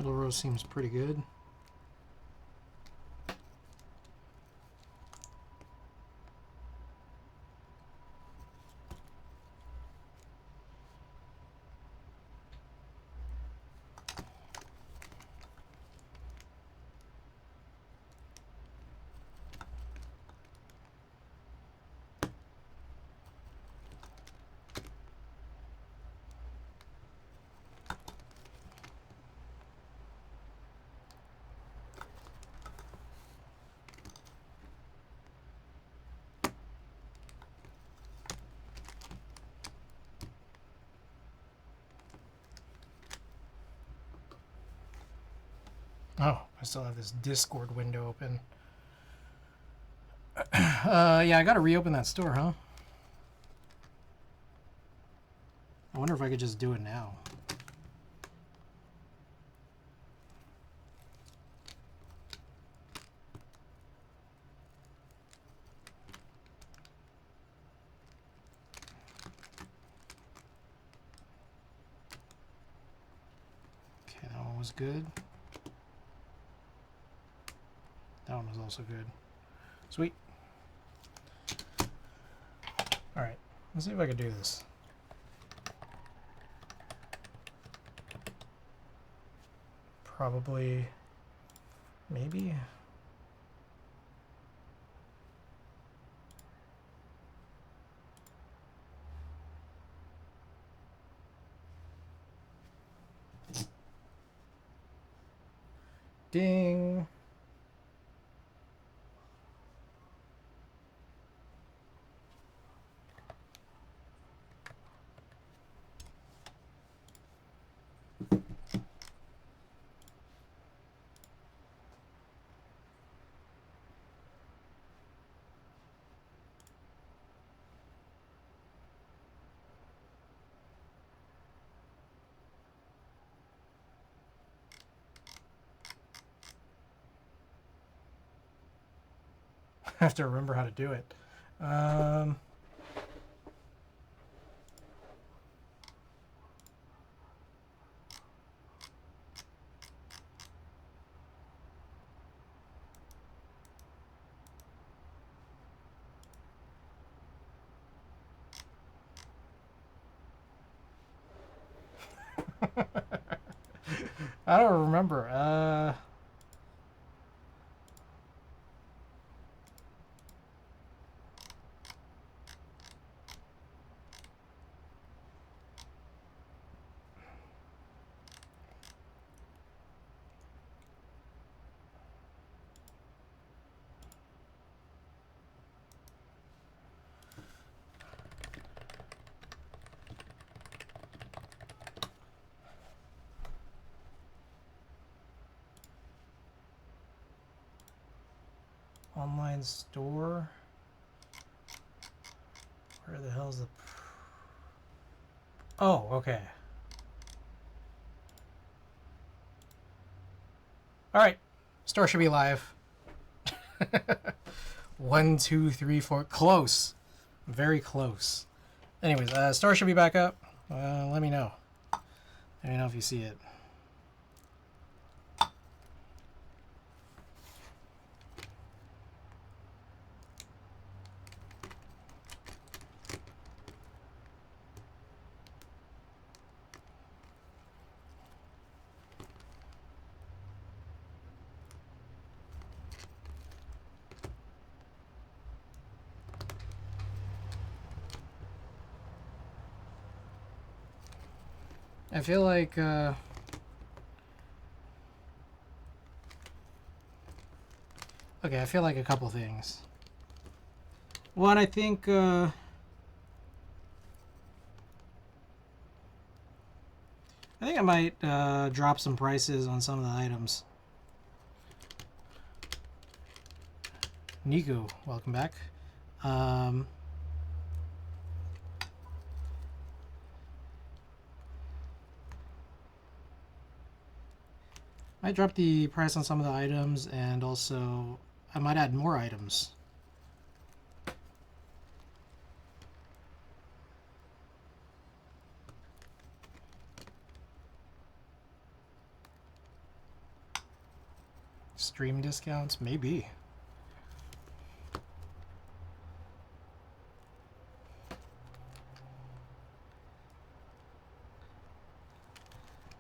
Turtle roast seems pretty good. Oh, I still have this Discord window open. Yeah, I gotta reopen that store, huh? I wonder if I could just do it now. Okay, that one was good. That one was also good. Sweet. Alright, let's see if I can do this. Probably, maybe. Ding. I have to remember how to do it. I don't remember. Online store. Where the hell's the... Oh, okay. Alright. Store should be live. 1, 2, 3, 4. Close. Very close. Anyways, store should be back up. Let me know. Let me know if you see it. I feel like okay, I feel like a couple things. One, I think I might drop some prices on some of the items. Nico, welcome back. Might drop the price on some of the items, and also I might add more items. Stream discounts? Maybe.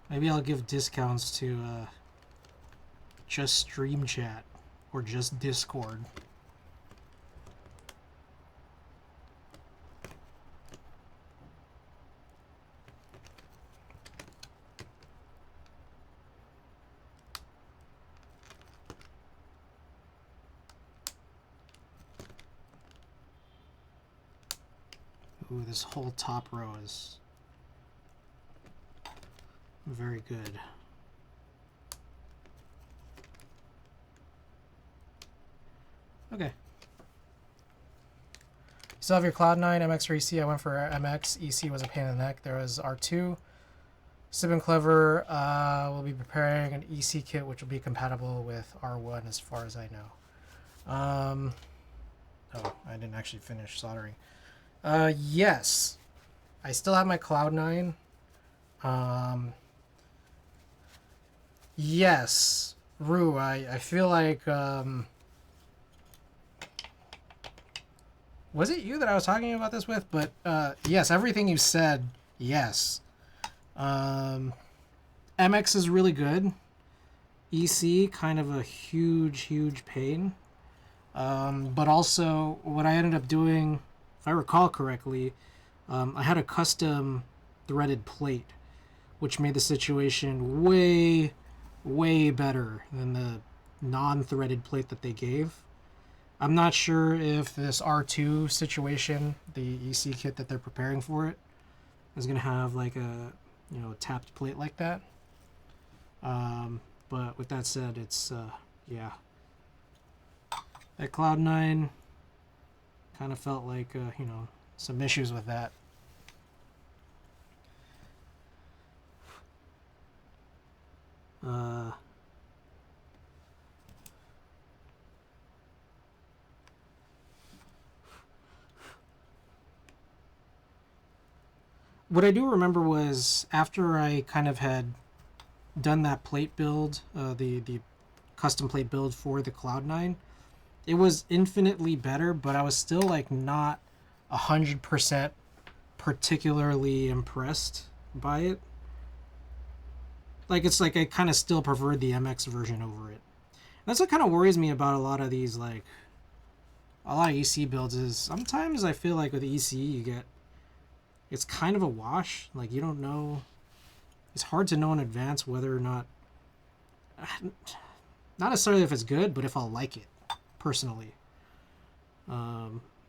Maybe I'll give discounts to just Stream Chat or just Discord. Ooh, this whole top row is very good. Okay. You still have your Cloud9, MX or EC. I went for MX. EC was a pain in the neck. There was R2. Sib and Clever will be preparing an EC kit which will be compatible with R1 as far as I know. Oh, I didn't actually finish soldering. Yes. I still have my Cloud9. Yes. Rue, I feel like... was it you that I was talking about this with? But yes, everything you said, yes. MX is really good. EC, kind of a huge pain. But also, what I ended up doing, if I recall correctly, I had a custom threaded plate, which made the situation way better than the non-threaded plate that they gave. I'm not sure if this R2 situation, the EC kit that they're preparing for it, is going to have like a, you know, tapped plate like that. But with that said, it's, yeah. That Cloud9 kind of felt like, you know, some issues with that. What I do remember was after I kind of had done that plate build, the custom plate build for the Cloud9, it was infinitely better, but I was still like not 100% particularly impressed by it. Like, it's like I kind of still preferred the MX version over it. That's what kind of worries me about a lot of these, like, a lot of EC builds is sometimes I feel like with EC you get, it's kind of a wash. Like, you don't know, it's hard to know in advance whether or not, not necessarily if it's good, but if I'll like it personally.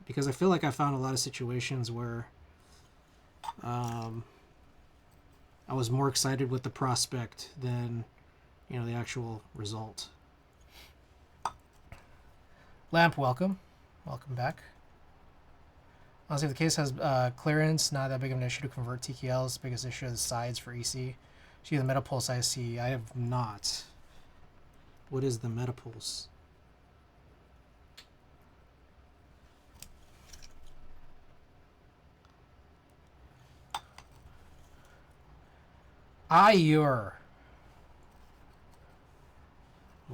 Because I feel like I found a lot of situations where I was more excited with the prospect than, you know, the actual result. Lamp, welcome. Welcome back. Honestly, if the case has clearance, not that big of an issue to convert TKLs. Biggest issue is sides for EC. See the Metapulse I see. I have not. What is the Metapulse? Ayur.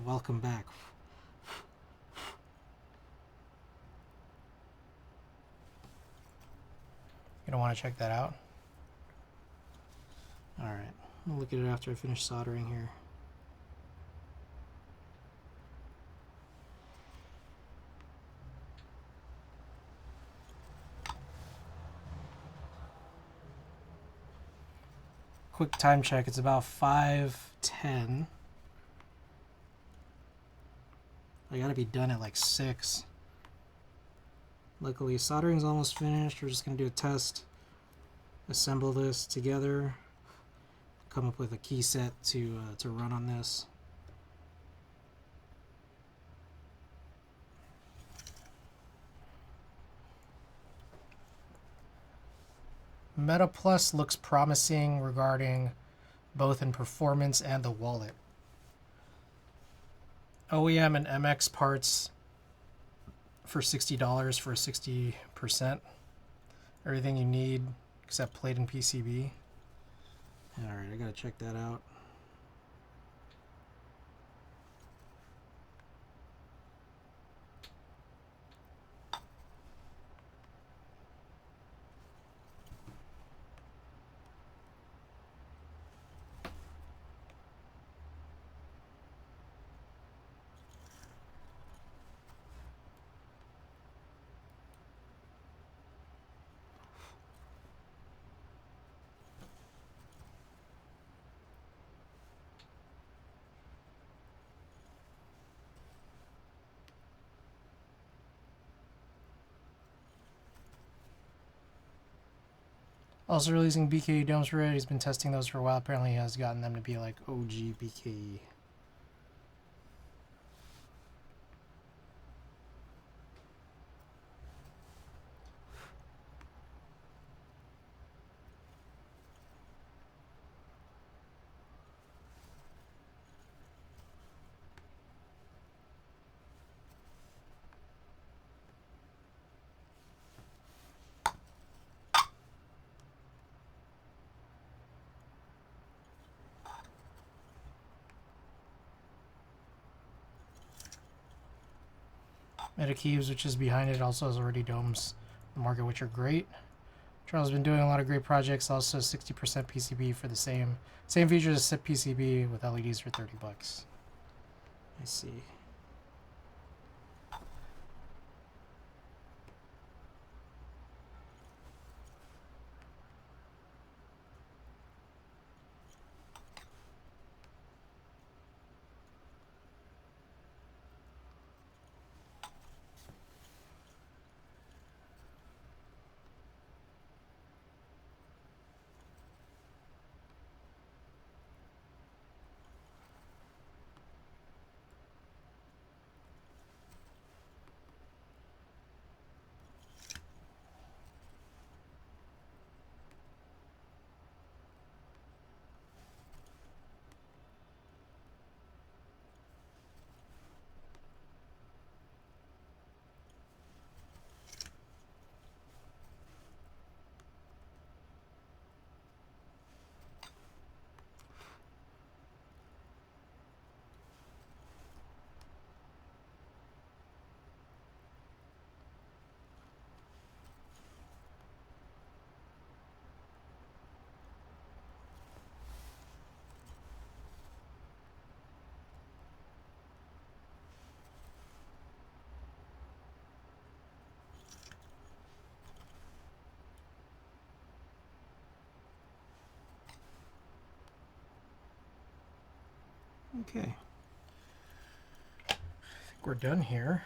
Welcome back. You don't want to check that out? Alright. I'll look at it after I finish soldering here. Quick time check. It's about 5:10. I gotta be done at like 6. Luckily, soldering's almost finished. We're just gonna do a test, assemble this together, come up with a key set to run on this. Meta Plus looks promising regarding both in performance and the wallet. OEM and MX parts for $60 for 60%. Everything you need except plate and PCB. Alright, I gotta check that out. Also releasing BKE domes for it. He's been testing those for a while. Apparently he has gotten them to be like OG BKE. Metakeeves, which is behind it, also has already domes in the market, which are great. Charles has been doing a lot of great projects. Also 60% PCB for the same features as SIP PCB with LEDs for $30. I see. Okay. I think we're done here.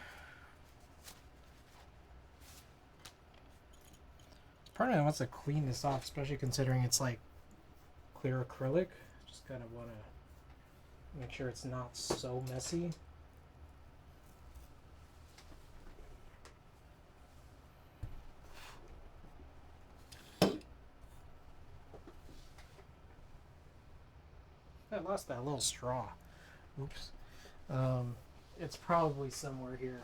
Part of me wants to clean this off, especially considering it's like clear acrylic. Just kind of want to make sure it's not so messy. I lost that little straw. Oops. It's probably somewhere here.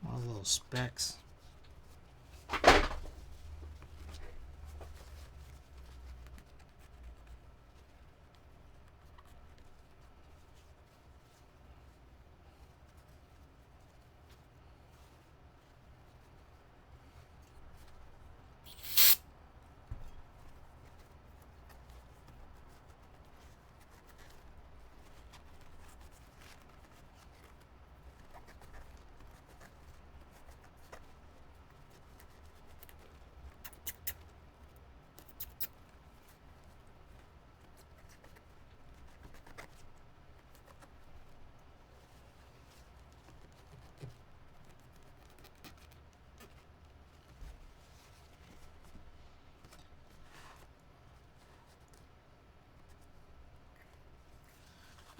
All the little specks.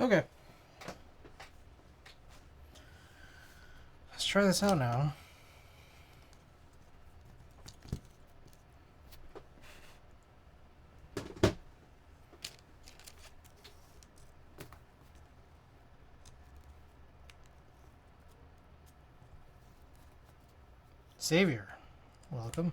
Okay. try this out now. Savior, welcome.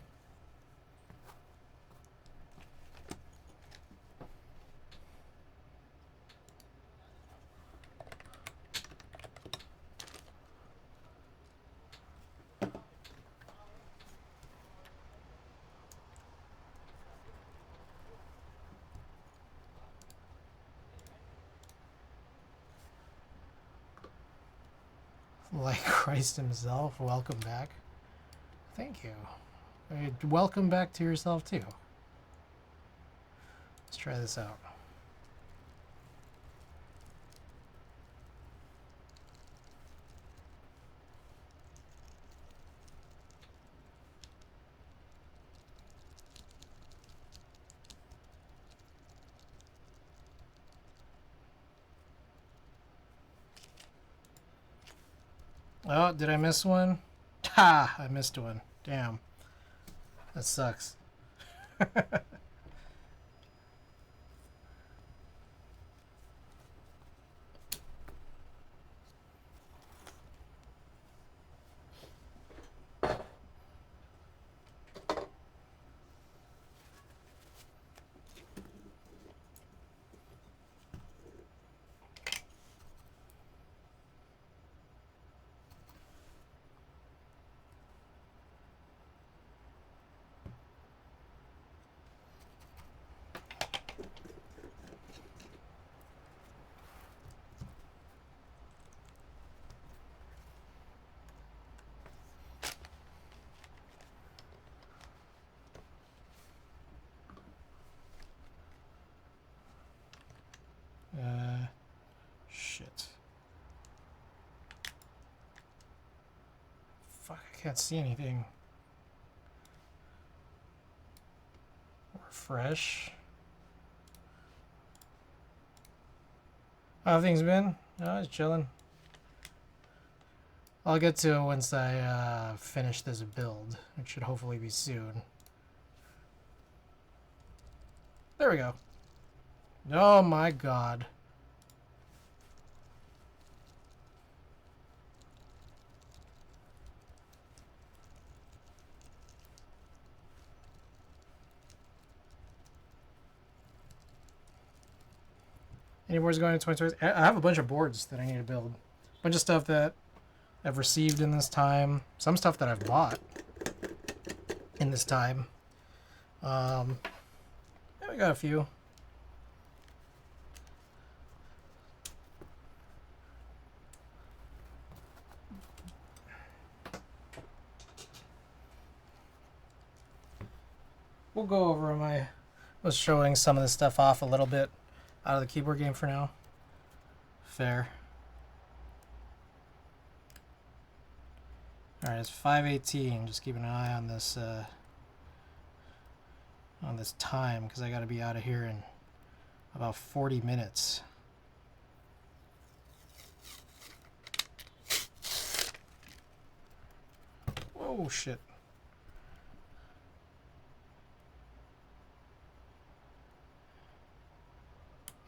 Like Christ himself, welcome back. Thank you. Welcome back to yourself too. Let's try this out. Oh, did I miss one? Ha! I missed one. Damn. That sucks. Shit. Fuck, I can't see anything. Refresh. How have things been? No, it's chilling. I'll get to it once I finish this build, which should hopefully be soon. There we go. Oh my god. Any boards going in 2020? I have a bunch of boards that I need to build. A bunch of stuff that I've received in this time. Some stuff that I've bought in this time. Yeah, we got a few. We'll go over them. I was showing some of this stuff off a little bit out of the keyboard game for now. Fair. Alright, it's 5:18. Just keeping an eye on this time, because I got to be out of here in about 40 minutes. Whoa, shit.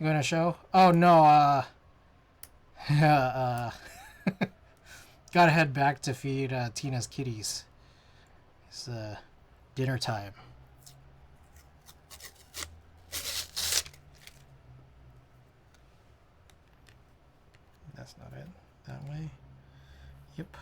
You going to show? Oh, no, gotta head back to feed Tina's kitties. It's dinner time. That's not it. That way. Yep.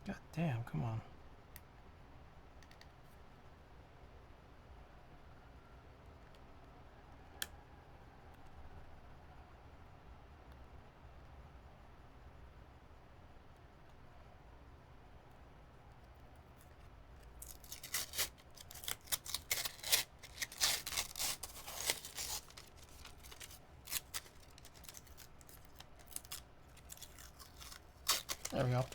God damn, come on. There we go.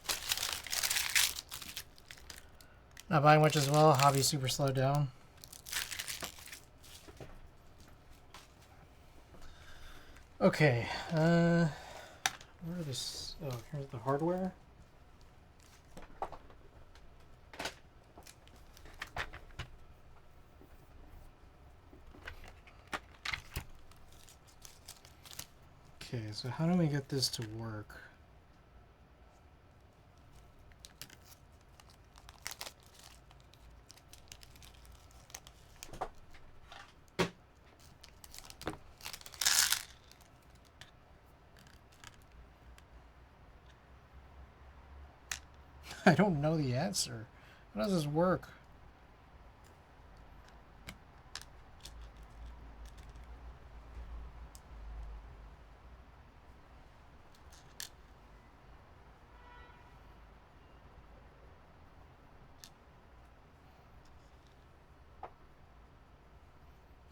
Not buying much as well. Hobby super slowed down. Okay. Where are this? Oh, here's the hardware. Okay, so how do we get this to work? I don't know the answer. How does this work?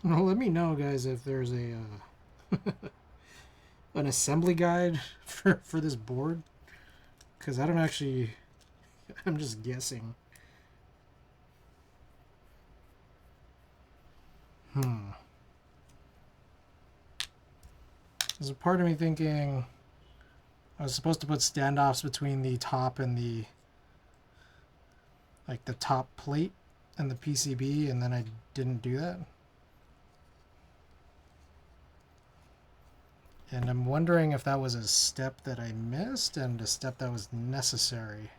Well, let me know, guys, if there's a an assembly guide for this board, because I don't actually. I'm just guessing. There's a part of me thinking I was supposed to put standoffs between the top and the top plate and the PCB, and then I didn't do that. And I'm wondering if that was a step that I missed and a step that was necessary.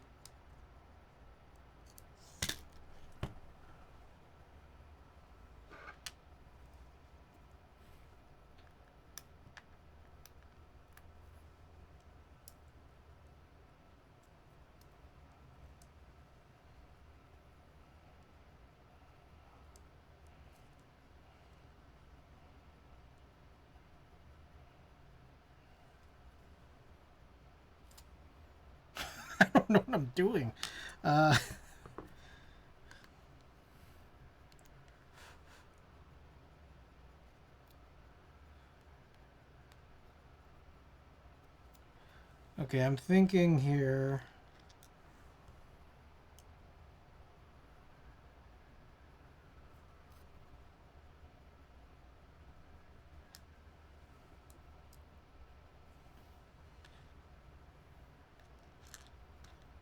I don't know what I'm doing. Okay, I'm thinking here.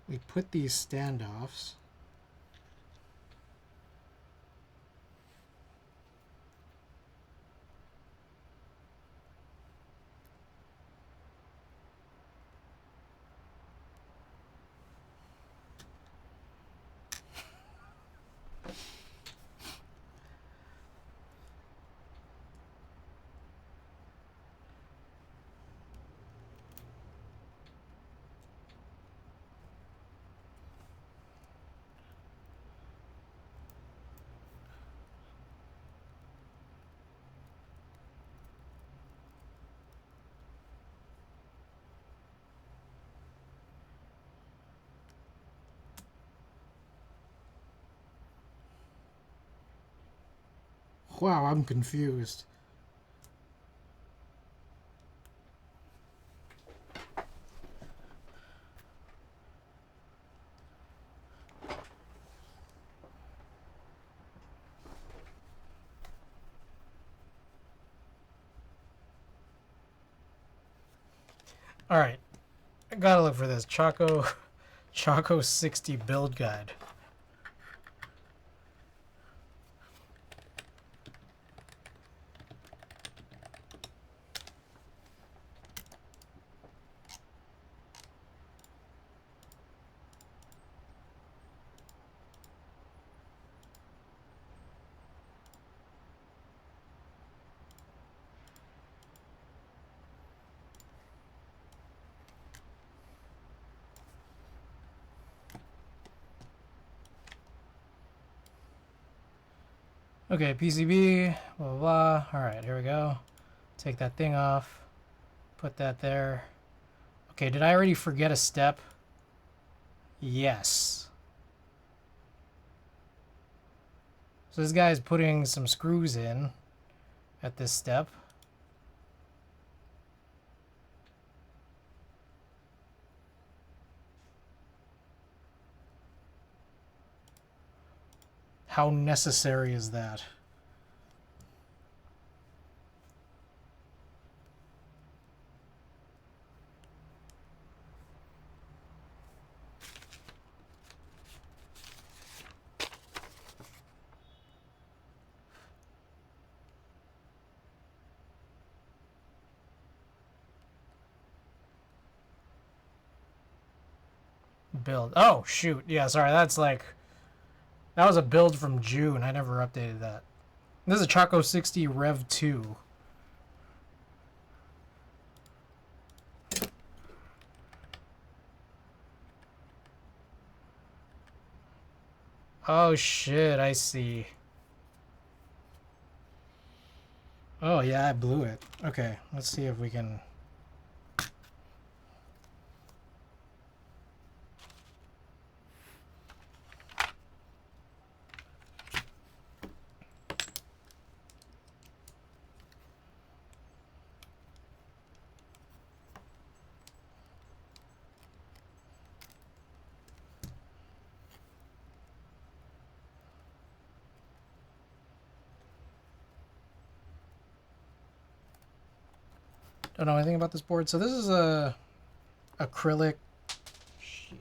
We put these standoffs. Wow, I'm confused. All right, I gotta look for this choco60 build guide. Okay, PCB, blah, blah, blah. All right, here we go. Take that thing off. Put that there. Okay, did I already forget a step? Yes. So this guy is putting some screws in at this step. How necessary is that? Build. Oh, shoot. Yeah, sorry. That's like... That was a build from June. I never updated that. This is a choco60 rev.2. Oh, shit. I see. Oh, yeah, I blew it. Okay, let's see if we can... Don't know anything about this board. So this is a acrylic... Shit.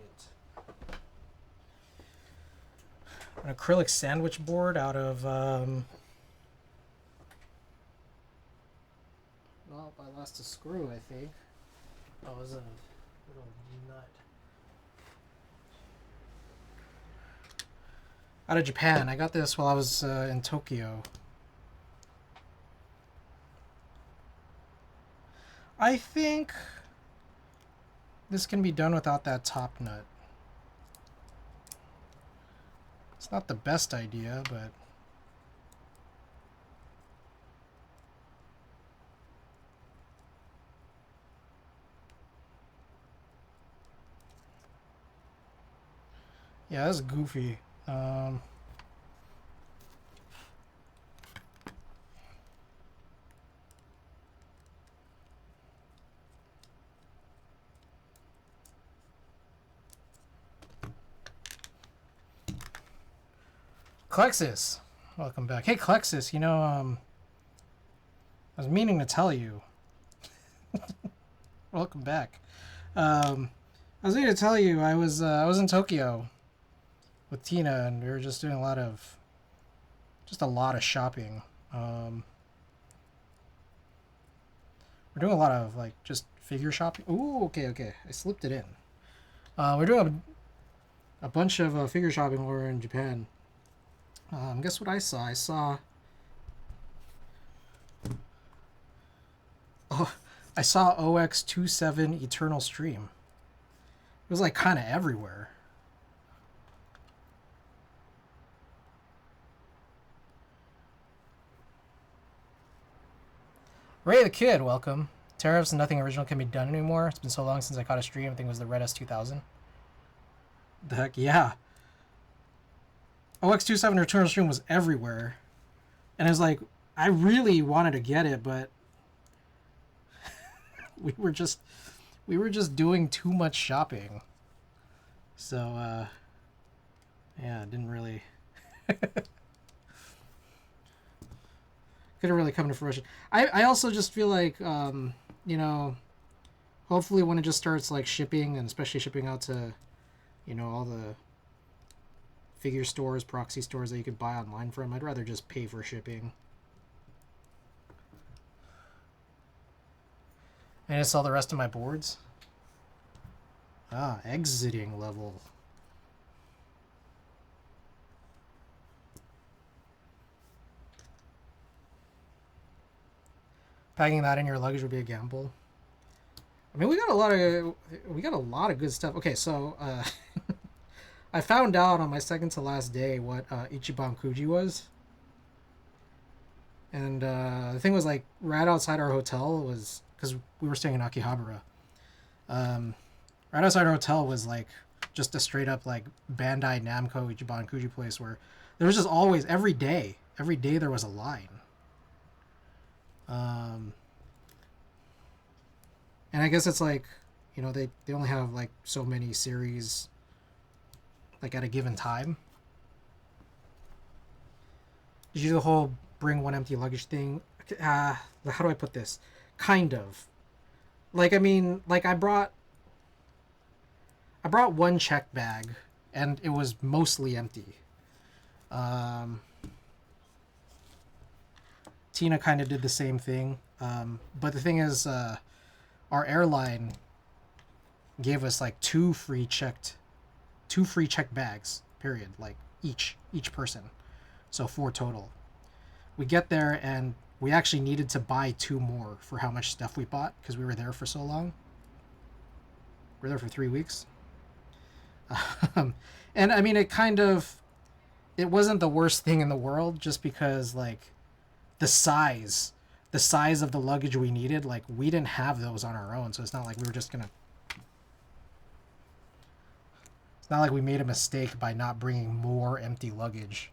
An acrylic sandwich board out of... Well, I lost a screw, I think. Oh, it was a little nut. Out of Japan. I got this while I was in Tokyo. I think this can be done without that top nut. It's not the best idea, but... Yeah, that's goofy. Clexus, welcome back. Hey, Clexus, you know, I was meaning to tell you. Welcome back. I was meaning to tell you I was in Tokyo with Tina, and we were just doing a lot of shopping. We're doing a lot of like just figure shopping. Ooh, okay. I slipped it in. We're doing a bunch of figure shopping while we were in Japan. Guess what I saw? I saw OX27 Eternal Stream. It was like kind of everywhere. Ray the Kid, welcome. Tariffs and nothing original can be done anymore. It's been so long since I caught a stream. I think it was the Red S2000. The heck, yeah. OX27 Eternal Stream was everywhere. And it was like, I really wanted to get it, but we were just doing too much shopping. So, yeah, it didn't really... couldn't really come to fruition. I also just feel like, you know, hopefully when it just starts, like, shipping, and especially shipping out to, you know, all the figure stores, proxy stores that you could buy online from, I'd rather just pay for shipping. And I sell the rest of my boards. Ah, exiting level. Packing that in your luggage would be a gamble. I mean, we got a lot of good stuff. Okay, so I found out on my second to last day what Ichiban Kuji was. And the thing was, like, right outside our hotel was, because we were staying in Akihabara. Right outside our hotel was, like, just a straight up, like, Bandai Namco Ichiban Kuji place where there was just always, every day there was a line. And I guess it's like, you know, they only have, like, so many series, like, at a given time. Did you do the whole bring one empty luggage thing? How do I put this? Kind of. Like, I mean, like I brought one check bag, and it was mostly empty. Tina kind of did the same thing, but the thing is, our airline gave us like two free check bags. Period. Like each person, so 4 total. We get there and we actually needed to buy 2 more for how much stuff we bought because we were there for so long. We were there for 3 weeks. And I mean, it wasn't the worst thing in the world just because like the size of the luggage we needed, like we didn't have those on our own, so it's not like we were just gonna, it's not like we made a mistake by not bringing more empty luggage,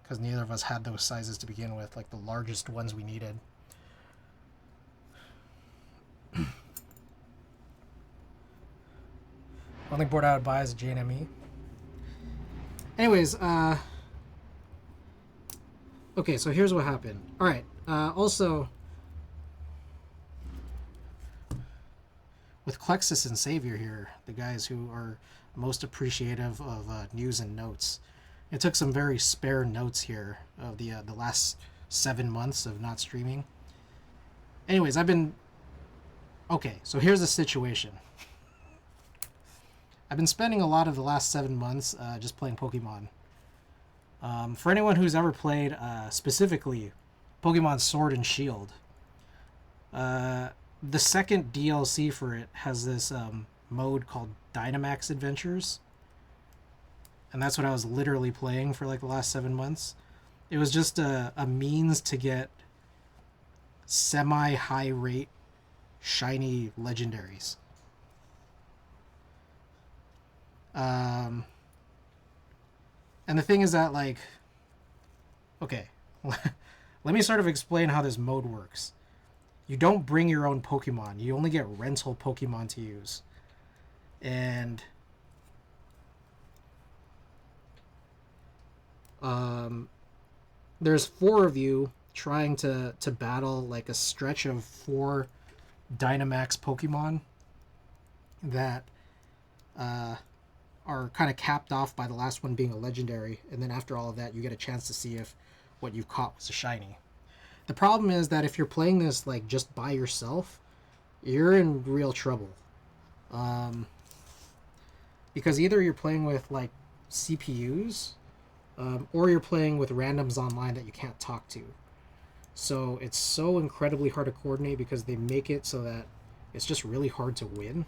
because neither of us had those sizes to begin with, like the largest ones we needed. Only board I would buy is a JNME. Anyways, okay, so here's what happened. All right, also, with Klexus and Savior here, the guys who are most appreciative of news and notes, it took some very spare notes here of the last 7 months of not streaming. Anyways, okay, so here's the situation. I've been spending a lot of the last 7 months just playing Pokemon. For anyone who's ever played specifically Pokemon Sword and Shield, the second DLC for it has this mode called Dynamax Adventures. And that's what I was literally playing for like the last 7 months. It was just a means to get semi-high rate shiny legendaries. And the thing is that, like, okay, let me sort of explain how this mode works. You don't bring your own Pokemon. You only get rental Pokemon to use. And there's 4 of you trying to battle like a stretch of 4 Dynamax Pokemon that are kind of capped off by the last one being a legendary, and then after all of that you get a chance to see if what you caught was a shiny. The problem is that if you're playing this like just by yourself, you're in real trouble, because either you're playing with like CPUs, or you're playing with randoms online that you can't talk to. So it's so incredibly hard to coordinate because they make it so that it's just really hard to win.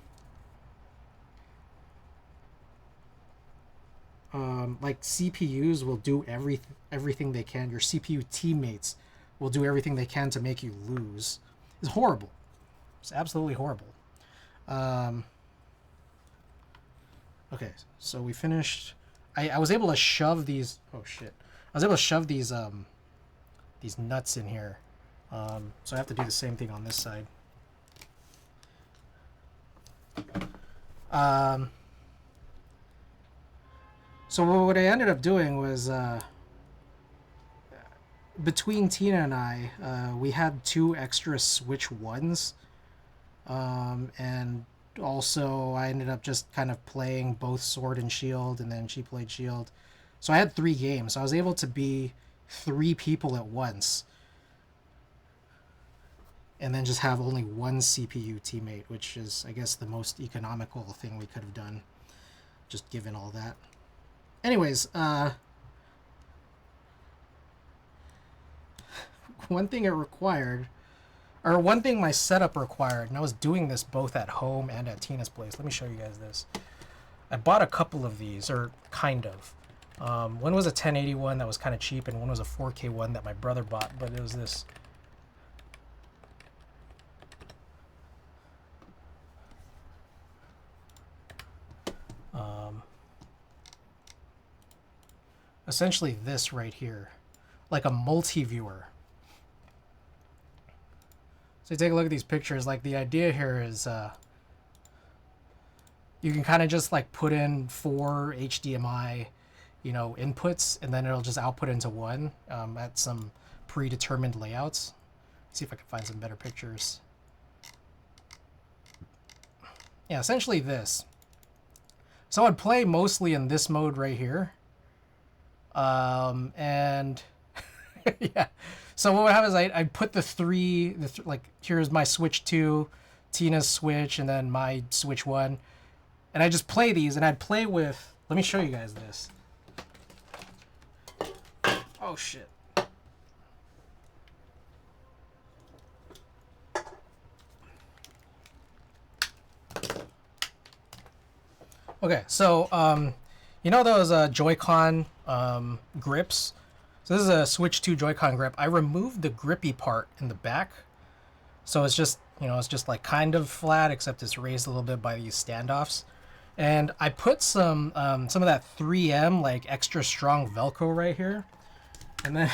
Like CPUs will do everything they can. Your CPU teammates will do everything they can to make you lose. It's horrible. It's absolutely horrible. Okay, so we finished. I was able to shove these. Oh shit! I was able to shove these nuts in here. So I have to do the same thing on this side. So what I ended up doing was, between Tina and I, we had 2 extra Switch 1s, and also I ended up just kind of playing both Sword and Shield, and then she played Shield. So I had 3 games. So I was able to be 3 people at once, and then just have only 1 CPU teammate, which is, I guess, the most economical thing we could have done, just given all that. Anyways, one thing it required, or one thing my setup required, and I was doing this both at home and at Tina's place. Let me show you guys this. I bought a couple of these, or kind of. One was a 1080 one that was kind of cheap, and one was a 4K one that my brother bought, but it was this. Essentially this right here, like a multi-viewer. So you take a look at these pictures, like the idea here is you can kind of just like put in 4 HDMI you know, inputs, and then it'll just output into one at some predetermined layouts. Let's see if I can find some better pictures. Yeah, essentially this. So I'd play mostly in this mode right here. And yeah. So what would happen is I'd put the three, like, here's my switch 2, Tina's switch, and then my switch 1. And I just play these, and I'd play with, let me show you guys this. Oh, shit. Okay, so, you know those Joy-Con grips? So this is a Switch 2 Joy-Con grip. I removed the grippy part in the back. So it's just, you know, it's just like kind of flat, except it's raised a little bit by these standoffs. And I put some of that 3M, like, extra strong Velcro right here. And then,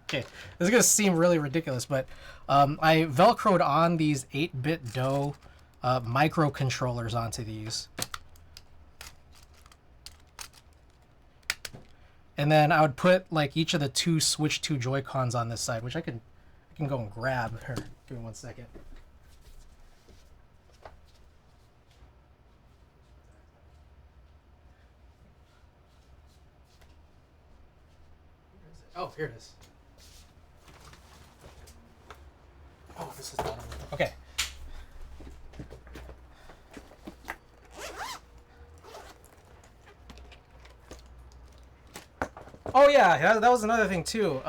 okay, this is going to seem really ridiculous, but I Velcroed on these 8-bit DOE microcontrollers onto these. And then I would put, like, each of the two Switch 2 Joy-Cons on this side, which I can go and grab. Here, give me 1 second. Oh, here it is. Oh, this is not okay. Oh yeah, that was another thing too.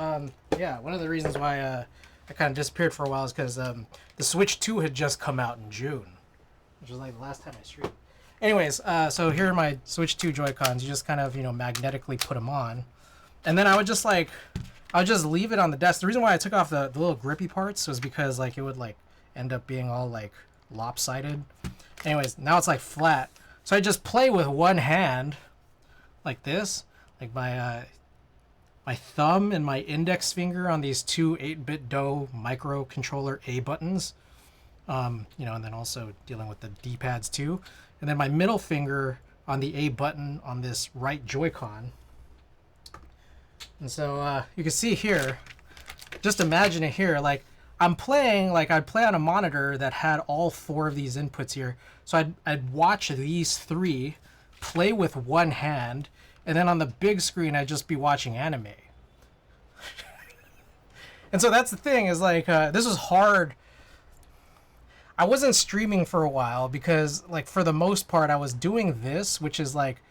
Yeah, one of the reasons why I kind of disappeared for a while is because the Switch 2 had just come out in June, which was like the last time I streamed. Anyways, so here are my Switch 2 Joy-Cons. You just kind of, you know, magnetically put them on. And then I would just leave it on the desk. The reason why I took off the little grippy parts was because, like, it would, like, end up being all, like, lopsided. Anyways, now it's, like, flat. So I just play with one hand, like this. Like, my thumb and my index finger on these two 8-bit DOE microcontroller A buttons. You know, and then also dealing with the D-pads, too. And then my middle finger on the A button on this right Joy-Con. And so you can see here, just imagine it here, like I'm playing, like I'd play on a monitor that had all 4 of these inputs here. So I'd watch these 3, play with one hand, and then on the big screen I'd just be watching anime. And so that's the thing, is like, this was hard. I wasn't streaming for a while because, like, for the most part I was doing this, which is like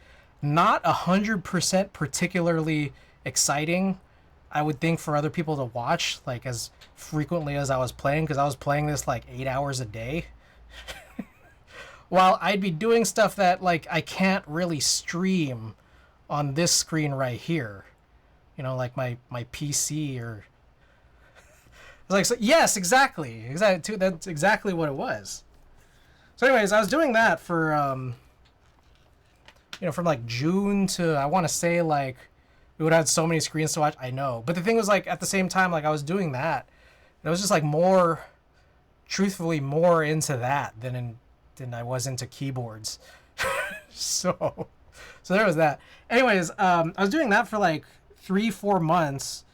not 100% particularly exciting, I would think, for other people to watch, like, as frequently as I was playing, because I was playing this like 8 hours a day. While I'd be doing stuff that, like, I can't really stream on this screen right here, you know, like my PC or like, so, yes, exactly, that's exactly what it was. So anyways, I was doing that for you know, from like June to, I want to say, like, we would have had so many screens to watch. I know. But the thing was, like, at the same time, like, I was doing that. And it was just, like, truthfully, more into that than I was into keyboards. so there was that. Anyways, I was doing that for, like, 3-4 months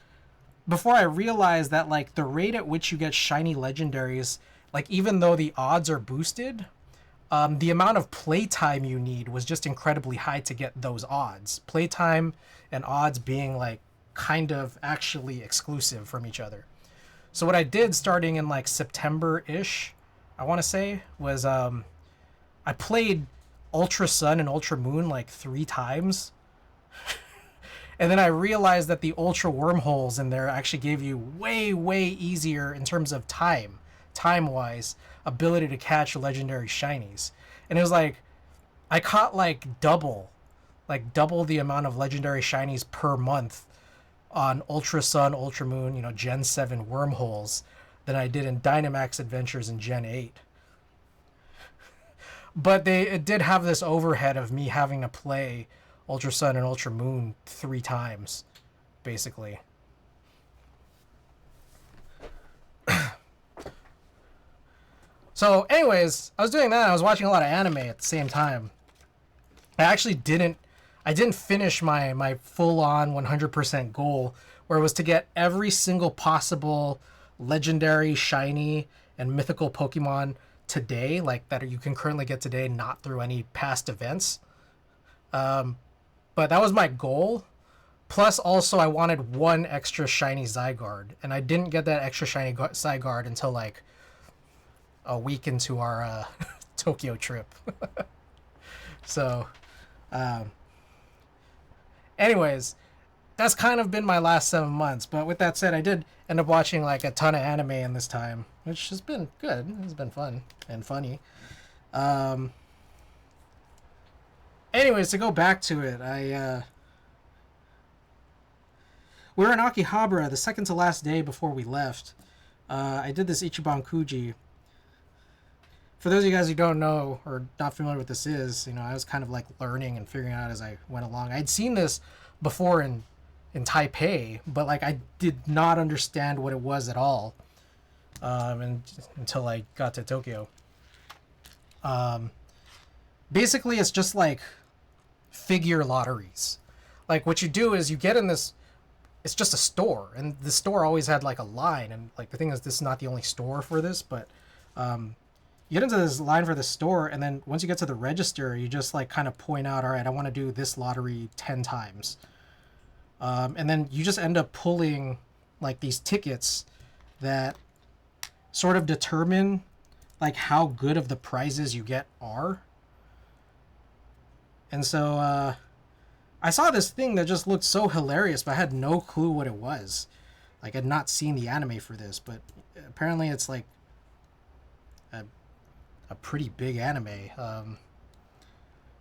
before I realized that, like, the rate at which you get shiny legendaries, like, even though the odds are boosted, the amount of playtime you need was just incredibly high to get those odds. Playtime and odds being, like, kind of actually exclusive from each other. So what I did starting in, like, September-ish, I want to say, was I played Ultra Sun and Ultra Moon like 3 times. And then I realized that the Ultra Wormholes in there actually gave you way, way easier in terms of time-wise, ability to catch legendary shinies. And it was like, I caught like double the amount of legendary shinies per month on Ultra Sun, Ultra Moon, you know, Gen 7 Wormholes than I did in Dynamax Adventures in Gen 8. But it did have this overhead of me having to play Ultra Sun and Ultra Moon 3 times, basically. So anyways, I was doing that. I was watching a lot of anime at the same time. I I didn't finish my full on 100% goal, where it was to get every single possible legendary, shiny, and mythical Pokemon today, like that you can currently get today, not through any past events. But that was my goal. Plus, also, I wanted one extra shiny Zygarde, and I didn't get that extra shiny Zygarde until like a week into our Tokyo trip. So, anyways, that's kind of been my last 7 months. But with that said, I did end up watching like a ton of anime in this time, which has been good. It's been fun and funny. Anyways, to go back to it, we were in Akihabara the second to last day before we left. I did this Ichiban Kuji. For those of you guys who don't know or not familiar with this is, I was kind of like learning and figuring out as I went along. I'd seen this before in Taipei, but like I did not understand what it was at all, until I got to Tokyo. Basically, it's just like figure lotteries. Like what you do is you get in this. It's just a store, and the store always had like a line, and like the thing is, this is not the only store for this, but you get into this line for the store, and then once you get to the register, you just like kind of point out, all right, I want to do this lottery 10 times. And then you just end up pulling like these tickets that sort of determine like how good of the prizes you get are. And so I saw this thing that just looked so hilarious, but I had no clue what it was. Like, I'd not seen the anime for this, but apparently it's like a pretty big anime.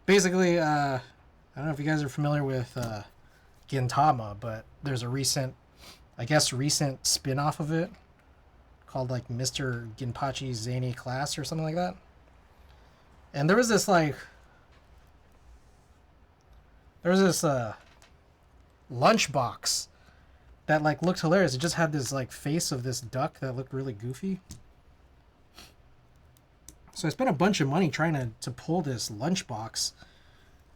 Basically, I don't know if you guys are familiar with Gintama, but there's a recent spin-off of it called like Mr. Ginpachi's Zany Class or something like that. And there was this lunchbox that like looked hilarious. It just had this like face of this duck that looked really goofy. So I spent a bunch of money trying to pull this lunchbox.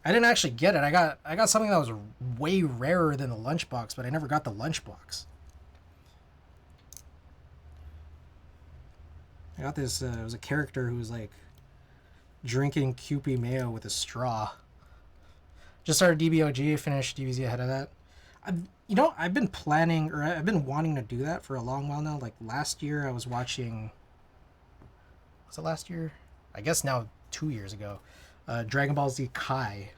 I didn't actually get it. I got something that was way rarer than the lunchbox, but I never got the lunchbox. I got this. It was a character who was like drinking Kewpie mayo with a straw. Just started DBOG, finished DBZ ahead of that. I've been planning, or I've been wanting to do that for a long while now. Like last year, I was watching. Was it last year? I guess now 2 years ago. Dragon Ball Z Kai.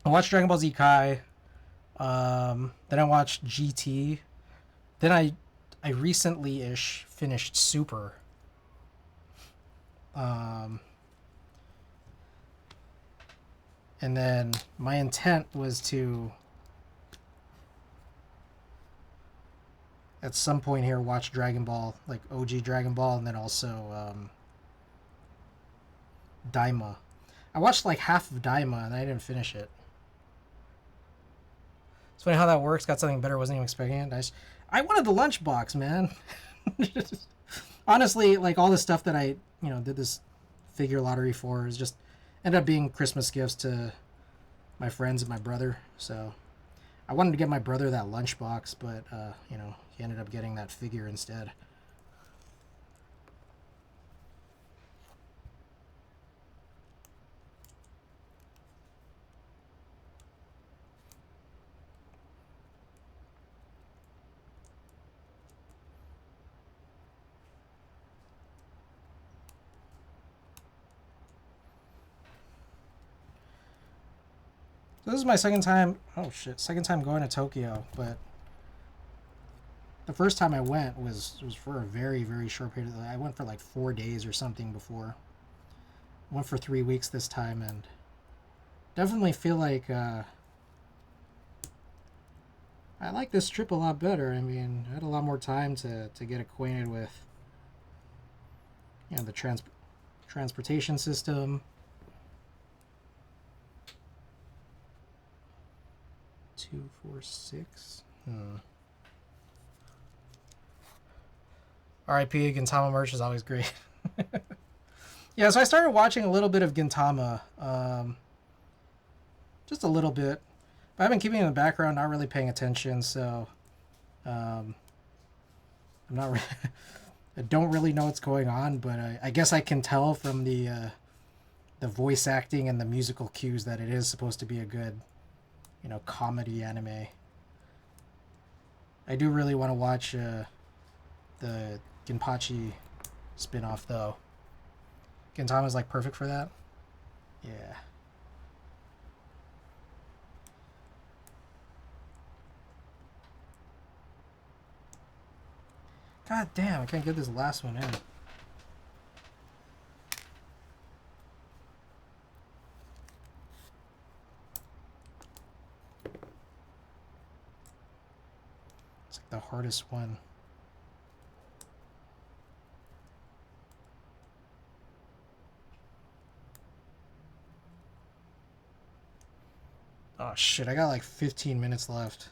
I watched Dragon Ball Z Kai. Then I watched GT. Then I recently-ish finished Super. And then my intent was to, at some point here, watch Dragon Ball, like OG Dragon Ball, and then also Daima. I watched like half of Daima, and I didn't finish it. It's funny how that works. Got something better. Wasn't even expecting it. I wanted the lunchbox, man. Honestly, like all the stuff that I, did this figure lottery for is just ended up being Christmas gifts to my friends and my brother. So I wanted to get my brother that lunchbox, but he ended up getting that figure instead. So this is my second time going to Tokyo, but the first time I went was for a very, very short period. I went for like 4 days or something before. I went for 3 weeks this time, and definitely feel like I like this trip a lot better. I mean, I had a lot more time to get acquainted with the transportation system. 246. RIP, Gintama merch is always great. Yeah, so I started watching a little bit of Gintama. just a little bit. But I've been keeping it in the background, not really paying attention, so I'm not. I don't really know what's going on, but I guess I can tell from the voice acting and the musical cues that it is supposed to be a good, comedy anime. I do really want to watch the Ginpachi spin-off, though. Gintama's like perfect for that. Yeah. God damn, I can't get this last one in. It's like the hardest one. Oh shit, I got like 15 minutes left.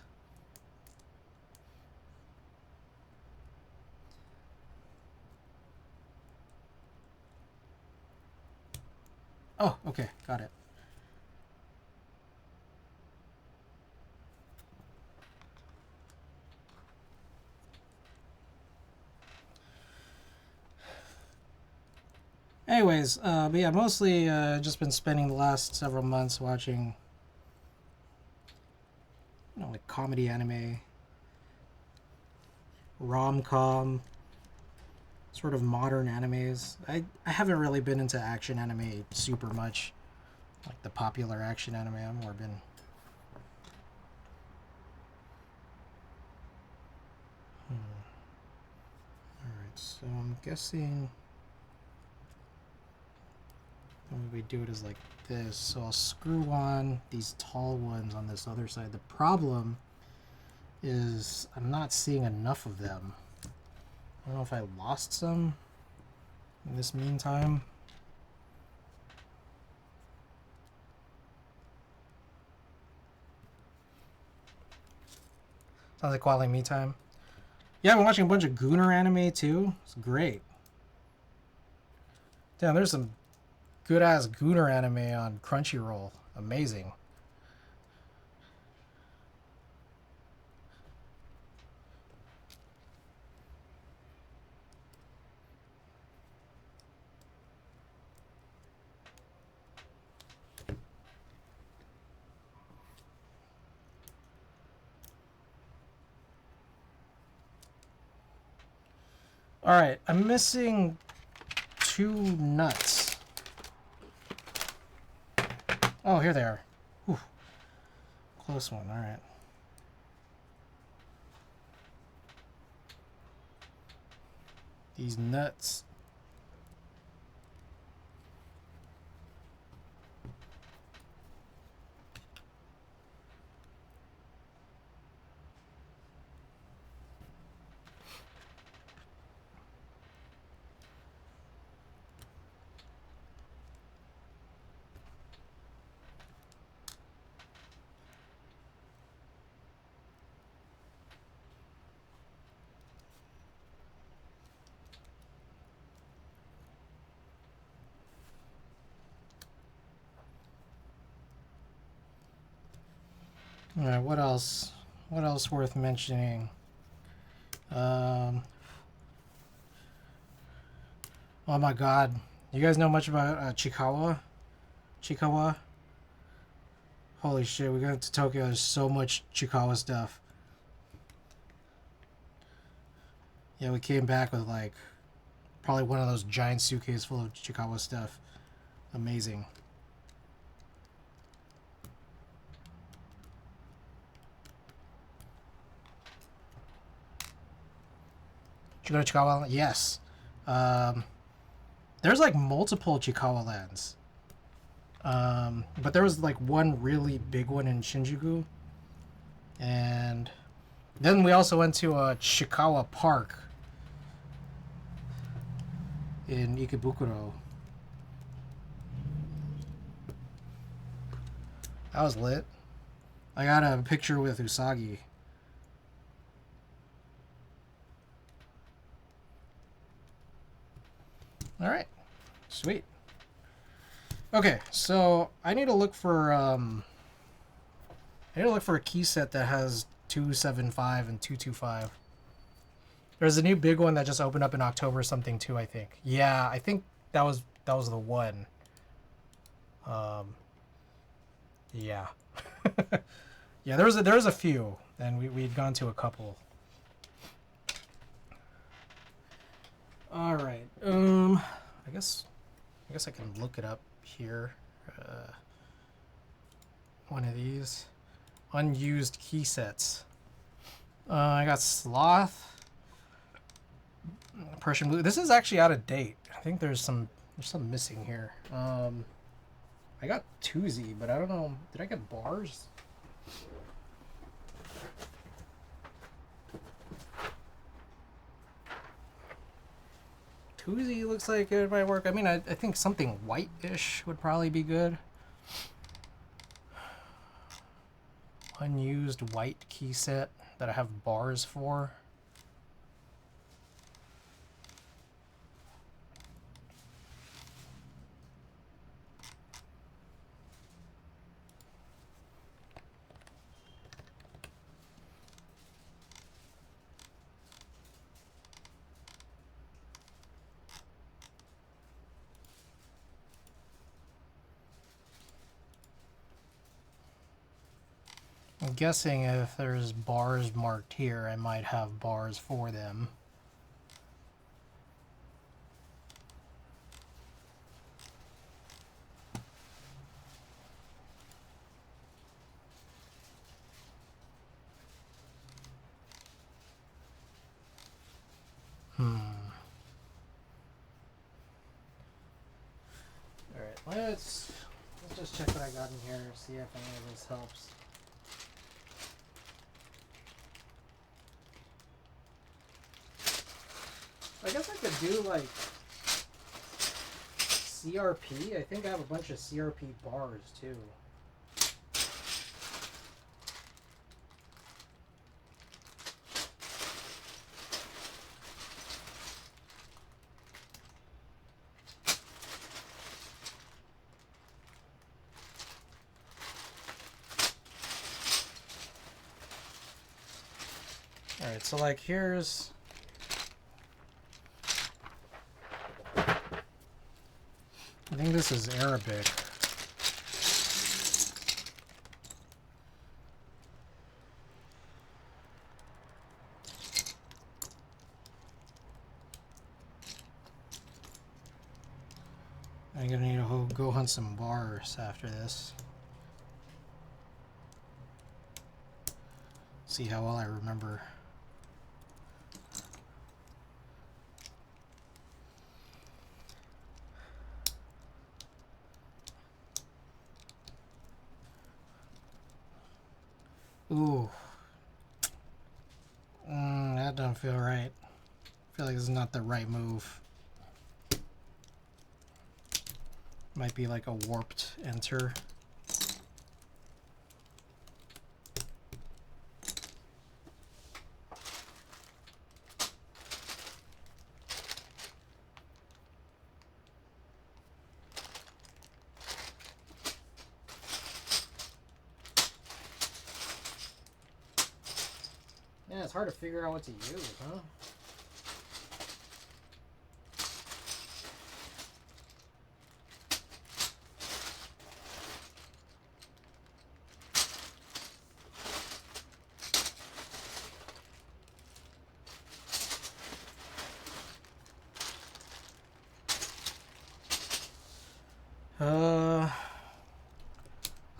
Oh, okay, got it. Anyways, but yeah, mostly just been spending the last several months watching, like comedy anime, rom-com, sort of modern animes. I haven't really been into action anime super much, like the popular action anime. I've more been. Alright, so I'm guessing the way we do it is like this. So I'll screw on these tall ones on this other side. The problem is I'm not seeing enough of them. I don't know if I lost some in this meantime. Sounds like quality me time. Yeah, I've been watching a bunch of Gooner anime too. It's great. Damn, there's some good ass Gooner anime on Crunchyroll. Amazing. Alright, I'm missing 2 nuts. Oh, here they are. Whew. Close one, alright. These nuts. Alright, what else? What else worth mentioning? Oh my god. You guys know much about Chikawa? Chikawa? Holy shit, we got to Tokyo, there's so much Chikawa stuff. Yeah, we came back with like probably one of those giant suitcases full of Chikawa stuff. Amazing. Did you go to Chikawa? Yes. There's like multiple Chikawa lands. But there was like one really big one in Shinjuku. And then we also went to Chikawa Park in Ikebukuro. That was lit. I got a picture with Usagi. Alright. Sweet. Okay, so I need to look for I need to look for a key set that has 275 and 225. There's a new big one that just opened up in October something too, I think. Yeah, I think that was the one. Yeah. Yeah, there was a few, and we'd gone to a couple. All right. I guess I can look it up here. One of these unused key sets. I got Sloth, Persian Blue. This is actually out of date. I think there's some missing here. I got Toozy, but I don't know. Did I get bars? Toozy looks like it might work. I mean, I think something white-ish would probably be good. Unused white key set that I have bars for. I'm guessing if there's bars marked here, I might have bars for them. Alright, let's just check what I got in here, see if any of this helps. I guess I could do like CRP. I think I have a bunch of CRP bars too. Alright, so like here's... I think this is Arabic. I'm gonna need to go hunt some bars after this. See how well I remember. Ooh. That don't feel right. I feel like this is not the right move. Might be like a warped enter. Yeah, it's hard to figure out what to use, huh?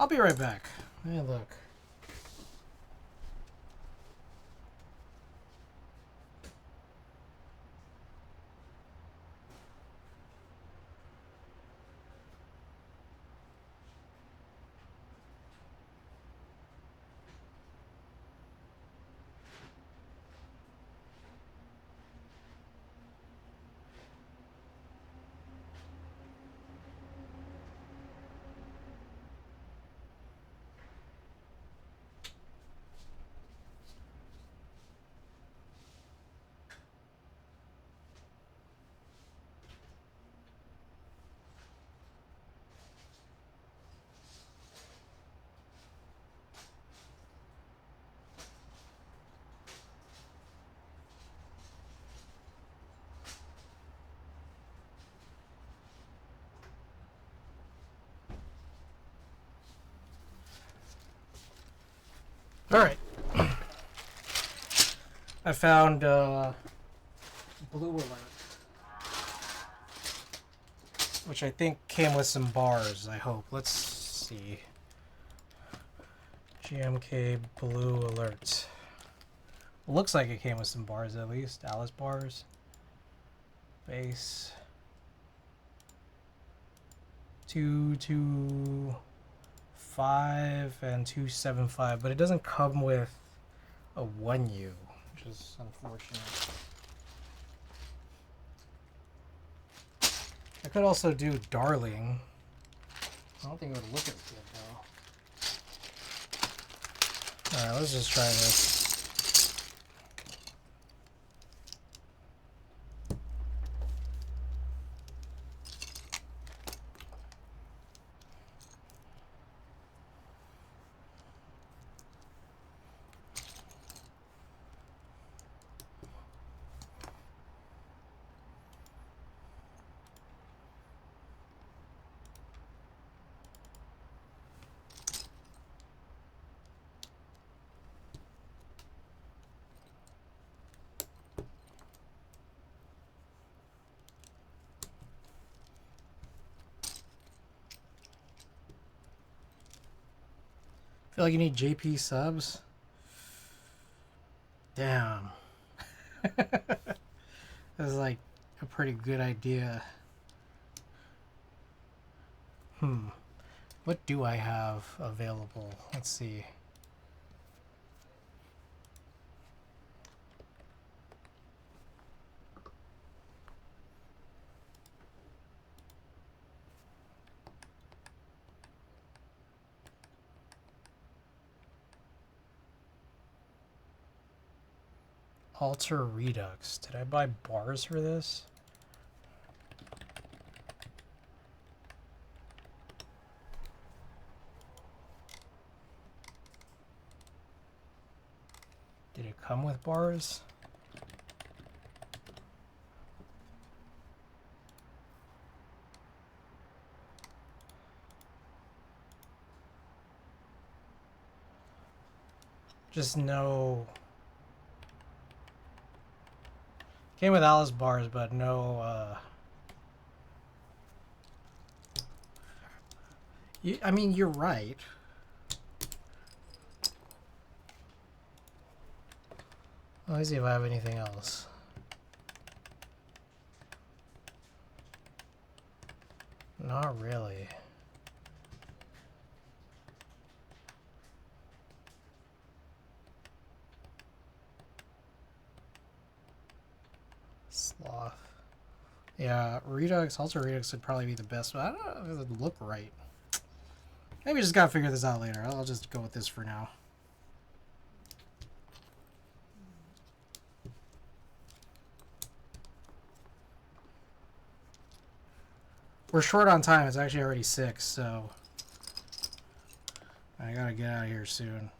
I'll be right back. Let me look. All right. I found Blue Alert, which I think came with some bars, I hope. Let's see. GMK Blue Alert. Looks like it came with some bars at least. Alice bars. Base. 225 and 275, but it doesn't come with a 1U, which is unfortunate. I could also do Darling. I don't think it would look as good though. Alright, let's just try this. Feel like you need JP subs? Damn. That's like a pretty good idea. What do I have available? Let's see. Alter Redux. Did I buy bars for this? Did it come with bars? Just no. Came with Alice bars, but no. I mean, you're right. Let me see if I have anything else. Not really. Sloth. Yeah, Redux, Alter Redux would probably be the best, but I don't know if it would look right. Maybe just gotta figure this out later. I'll just go with this for now. We're short on time. It's actually already 6, so I gotta get out of here soon.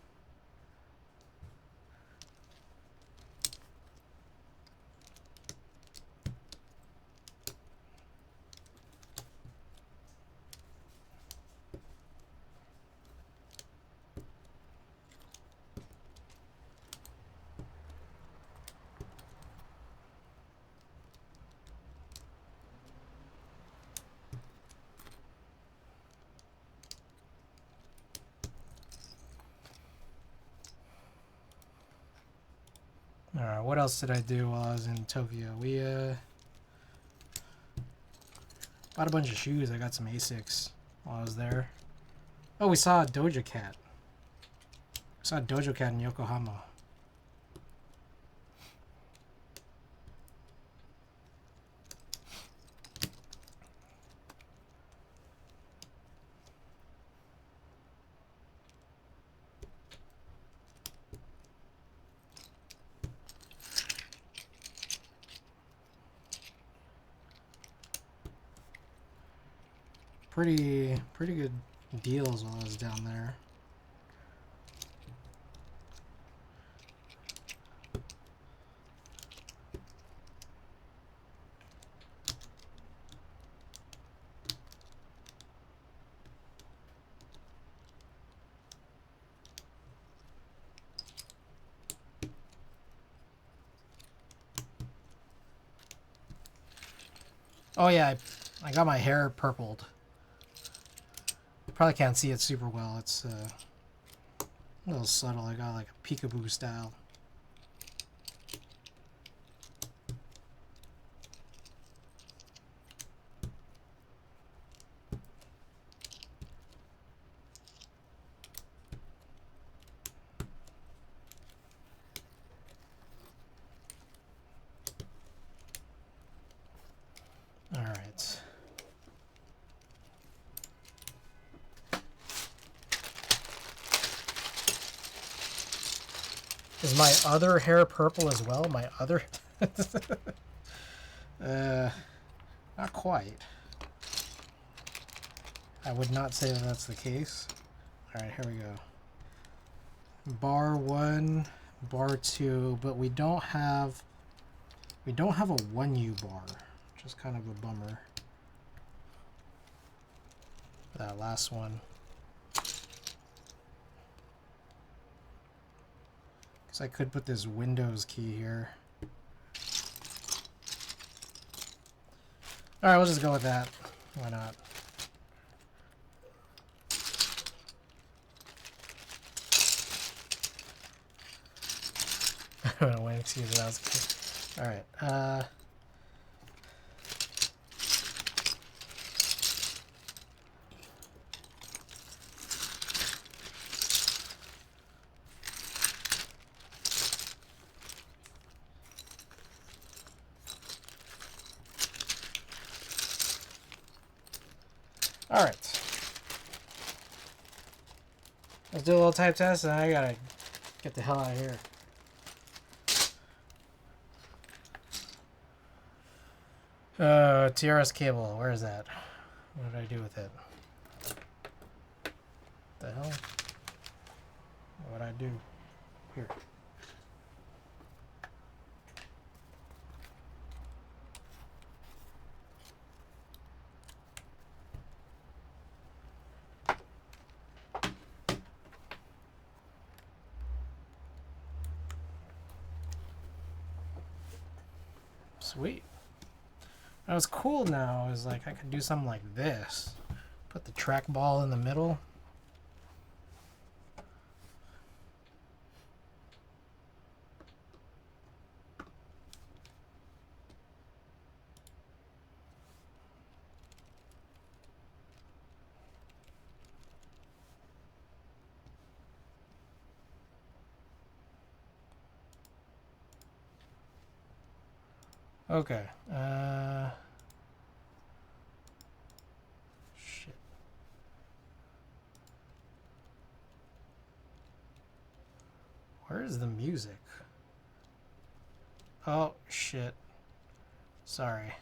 Alright, what else did I do while I was in Tokyo? We bought a bunch of shoes. I got some Asics while I was there. Oh, we saw a Doja Cat. We saw a Doja Cat in Yokohama. Pretty good deals while I was down there. Oh yeah, I got my hair purpled. Probably can't see it super well. It's a little subtle. I got like a peekaboo style. All right. Is my other hair purple as well? My other... not quite. I would not say that that's the case. Alright, here we go. Bar 1, bar 2, but we don't have a 1U bar, which is kind of a bummer. That last one. Because I could put this Windows key here. Alright, we'll just go with that. Why not? I'm gonna wait and see if that was good. Alright, alright. Let's do a little type test and I gotta get the hell out of here. TRS cable, where is that? What did I do with it? The hell? What did I do? Here. Sweet. What's cool now is like I could do something like this. Put the trackball in the middle. Okay. Shit. Where is the music? Oh, shit. Sorry.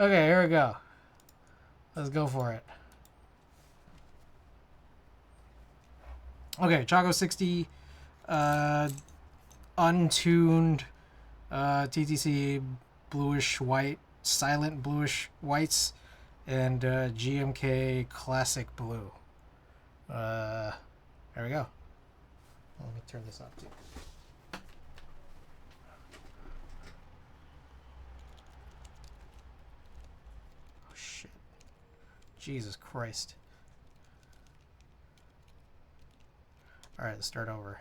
Okay, here we go. Let's go for it. Okay, choco60, untuned, TTC bluish white, silent bluish whites, and GMK classic blue. There we go. Let me turn this off too. Oh shit. Jesus Christ. Alright, let's start over.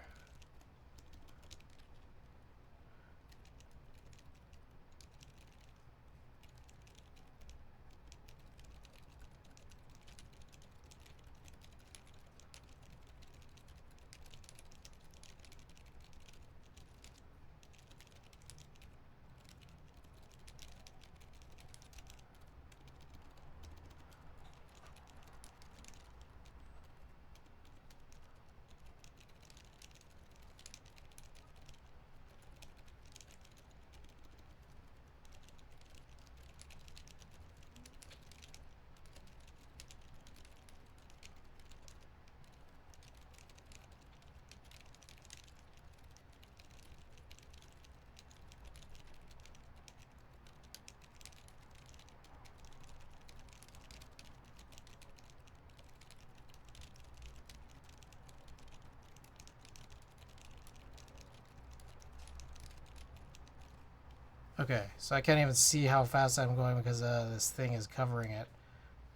Okay, so I can't even see how fast I'm going because this thing is covering it.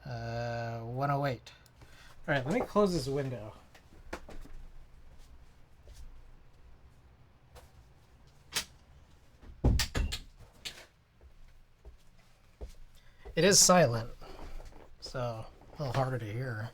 108. All right, let me close this window. It is silent, so a little harder to hear.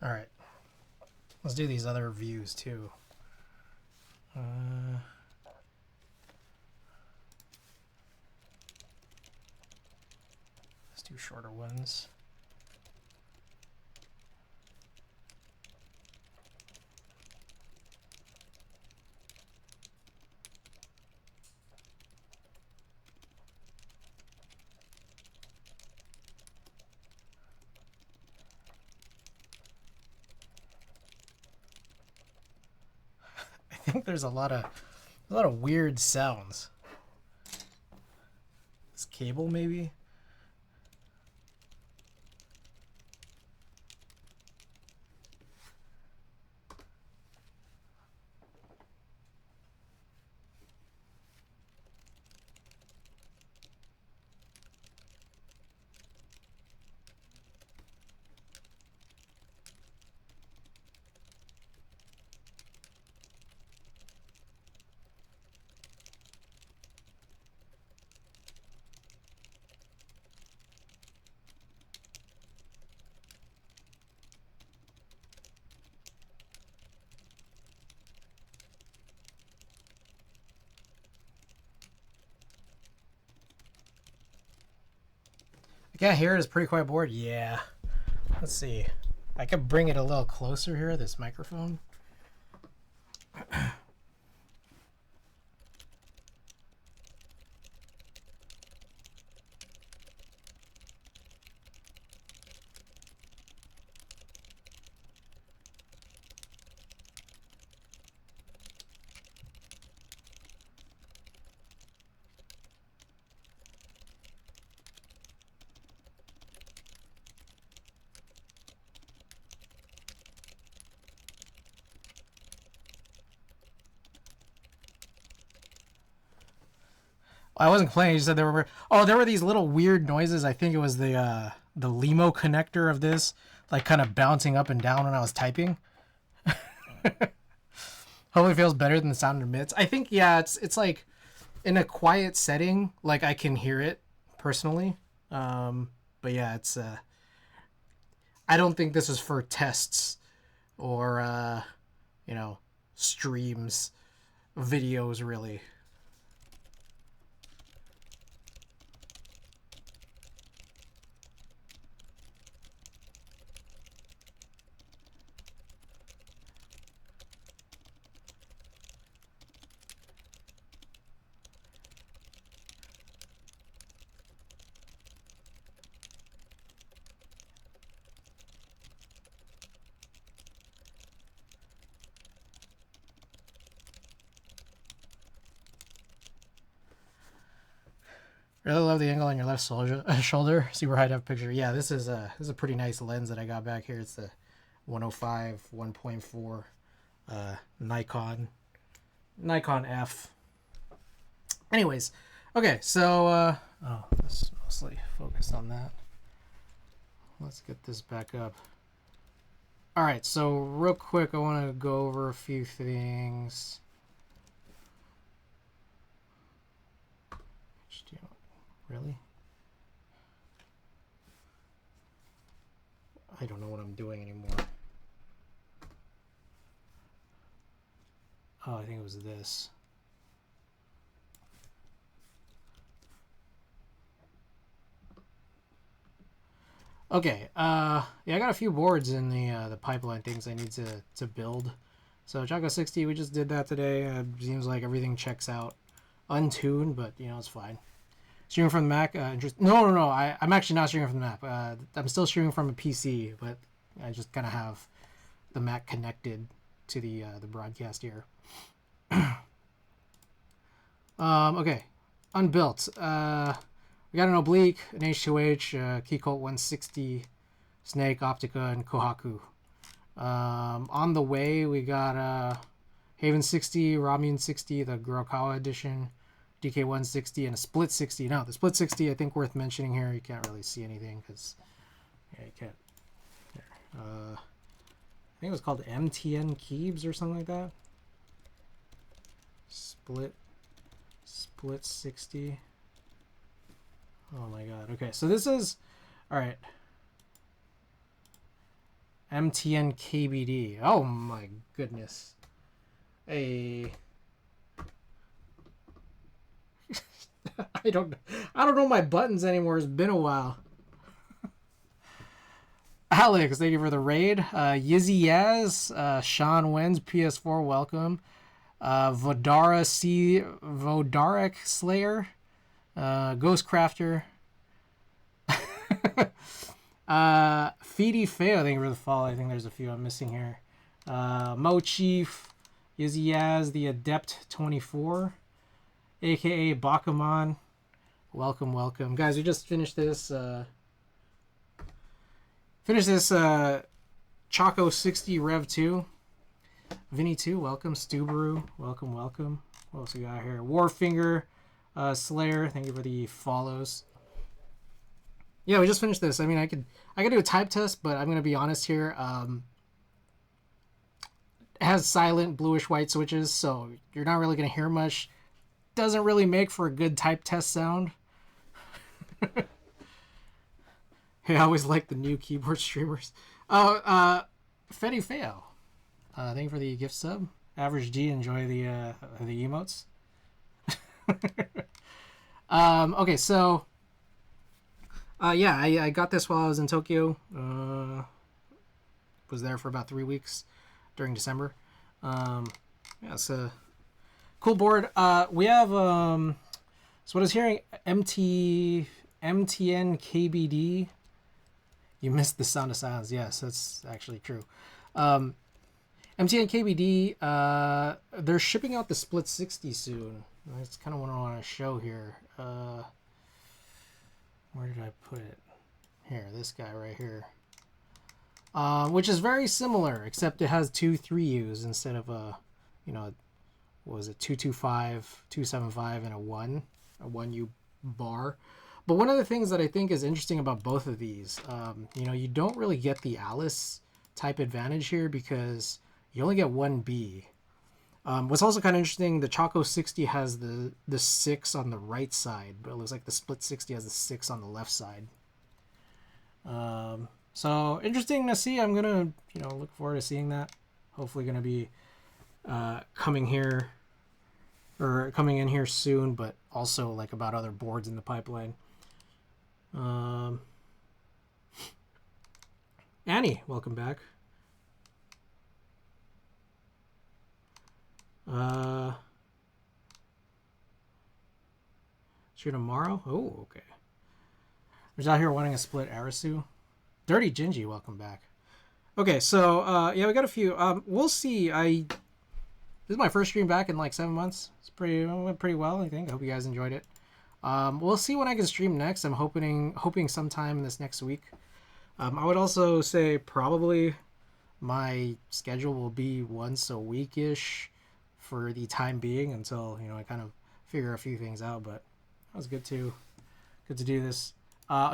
All right, let's do these other views too. Let's do shorter ones. I think there's a lot of weird sounds. This cable maybe. Yeah, here is pretty quiet board. Yeah. Let's see. I could bring it a little closer here, this microphone. I wasn't playing. You said there were. Oh, there were these little weird noises. I think it was the Limo connector of this, like kind of bouncing up and down when I was typing. Hopefully, it feels better than the sound it emits. I think it's like in a quiet setting, like I can hear it personally. But yeah, it's. I don't think this is for tests or streams, videos really. Really love the angle on your left shoulder. Super high def picture. Yeah, this is a pretty nice lens that I got back here. It's the 105 1.4 Nikon F. Anyways, okay, so let's mostly focus on that. Let's get this back up. All right, so real quick, I want to go over a few things. Really? I don't know what I'm doing anymore. Oh, I think it was this. Okay, yeah, I got a few boards in the pipeline things I need to build. So choco60, we just did that today. Seems like everything checks out. Untuned, but you know, it's fine. Streaming from the Mac. No. I'm actually not streaming from the Mac. I'm still streaming from a PC, but I just kind of have the Mac connected to the broadcast here. Okay, unbuilt. We got an Oblique, an H2H, Keycolt 160, Snake, Optica, and Kohaku. On the way, we got Haven 60, Ramyun 60, the Gorokawa edition, DK 160, and a Split 60. Now, the Split 60, I think worth mentioning here. You can't really see anything because, yeah, you can't. There. I think it was called MTN Keebs or something like that. Split 60. Oh my god. Okay, so this is, all right. MTN KBD. Oh my goodness. Hey. I don't know my buttons anymore. It's been a while. Alex, thank you for the raid. Yizzy Yaz, Sean Wens, PS4, welcome. Vodara C, Vodaric Slayer, Ghostcrafter. Feedy Feo, thank you for the follow. I think there's a few I'm missing here. Mo Chief, Yizzy Yaz, the Adept 24, aka Bakuman. Welcome. Guys, we just finished this choco60 rev.2. Vinny2, welcome. Stubaru, welcome. What else we got here? Warfinger, Slayer, thank you for the follows. Yeah, we just finished this. I mean, I could do a type test, but I'm gonna be honest here. It has silent bluish white switches, so you're not really gonna hear much. Doesn't really make for a good type test sound. Hey, I always like the new keyboard streamers. Oh, Fetty Feo. Thank you for the gift sub. Average D, enjoy the emotes. Okay, so yeah, I got this while I was in Tokyo. Was there for about 3 weeks during December. Yeah, it's a cool board. We have so what I was hearing, MTN KBD. You missed the sound of silence. Yes, that's actually true. MTN KBD, they're shipping out the Split 60 soon. That's kind of what I want to show here. Where did I put it? Here, this guy right here. Which is very similar, except it has 2 3Us instead of a, you know, what was it, 225, 275, and a 1U bar. But one of the things that I think is interesting about both of these, you know, you don't really get the Alice type advantage here because you only get 1B. What's also kind of interesting, the choco60 has the 6 on the right side, but it looks like the Split 60 has the 6 on the left side. So interesting to see. I'm gonna, you know, look forward to seeing that. Hopefully gonna be coming in here soon, but also like about other boards in the pipeline. Annie, welcome back. Shoot tomorrow? Oh, okay. There's out here wanting a split Arisu. Dirty Gingy, welcome back. Okay, so yeah, we got a few. We'll see. This is my first stream back in like 7 months. It went pretty well, I think. I hope you guys enjoyed it. We'll see when I can stream next. I'm hoping sometime in this next week. I would also say probably my schedule will be once a week-ish for the time being until, you know, I kind of figure a few things out. But that was good to do this.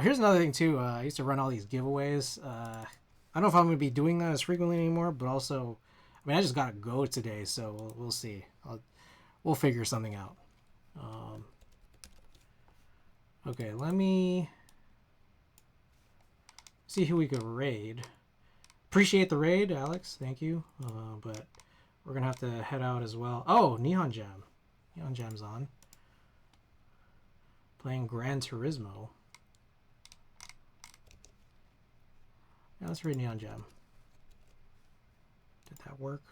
Here's another thing too. I used to run all these giveaways. I don't know if I'm going to be doing that as frequently anymore, but also, I mean, I just got to go today, so we'll see. We'll figure something out. Okay, let me see who we could raid. Appreciate the raid, Alex. Thank you. But we're going to have to head out as well. Oh, Neon Jam. Neon Jam's on. Playing Gran Turismo. Yeah, let's raid Neon Jam. Did that work?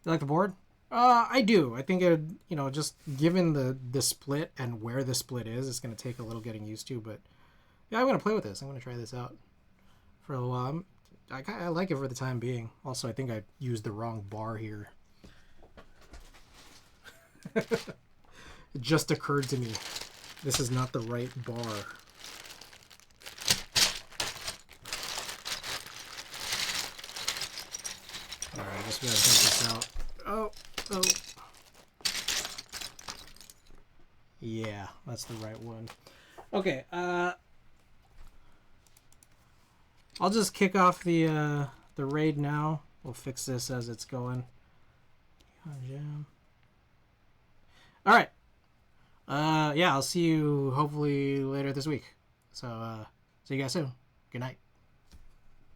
You like the board? I do. I think it, you know, just given the split and where the split is, it's going to take a little getting used to. But yeah, I'm going to play with this. I'm going to try this out for a little while. I like it for the time being. Also, I think I used the wrong bar here. It just occurred to me. This is not the right bar. Alright, I guess we gotta take this out. Oh. Yeah, that's the right one. Okay, I'll just kick off the raid now. We'll fix this as it's going. Alright. Yeah, I'll see you hopefully later this week. So, see you guys soon. Good night.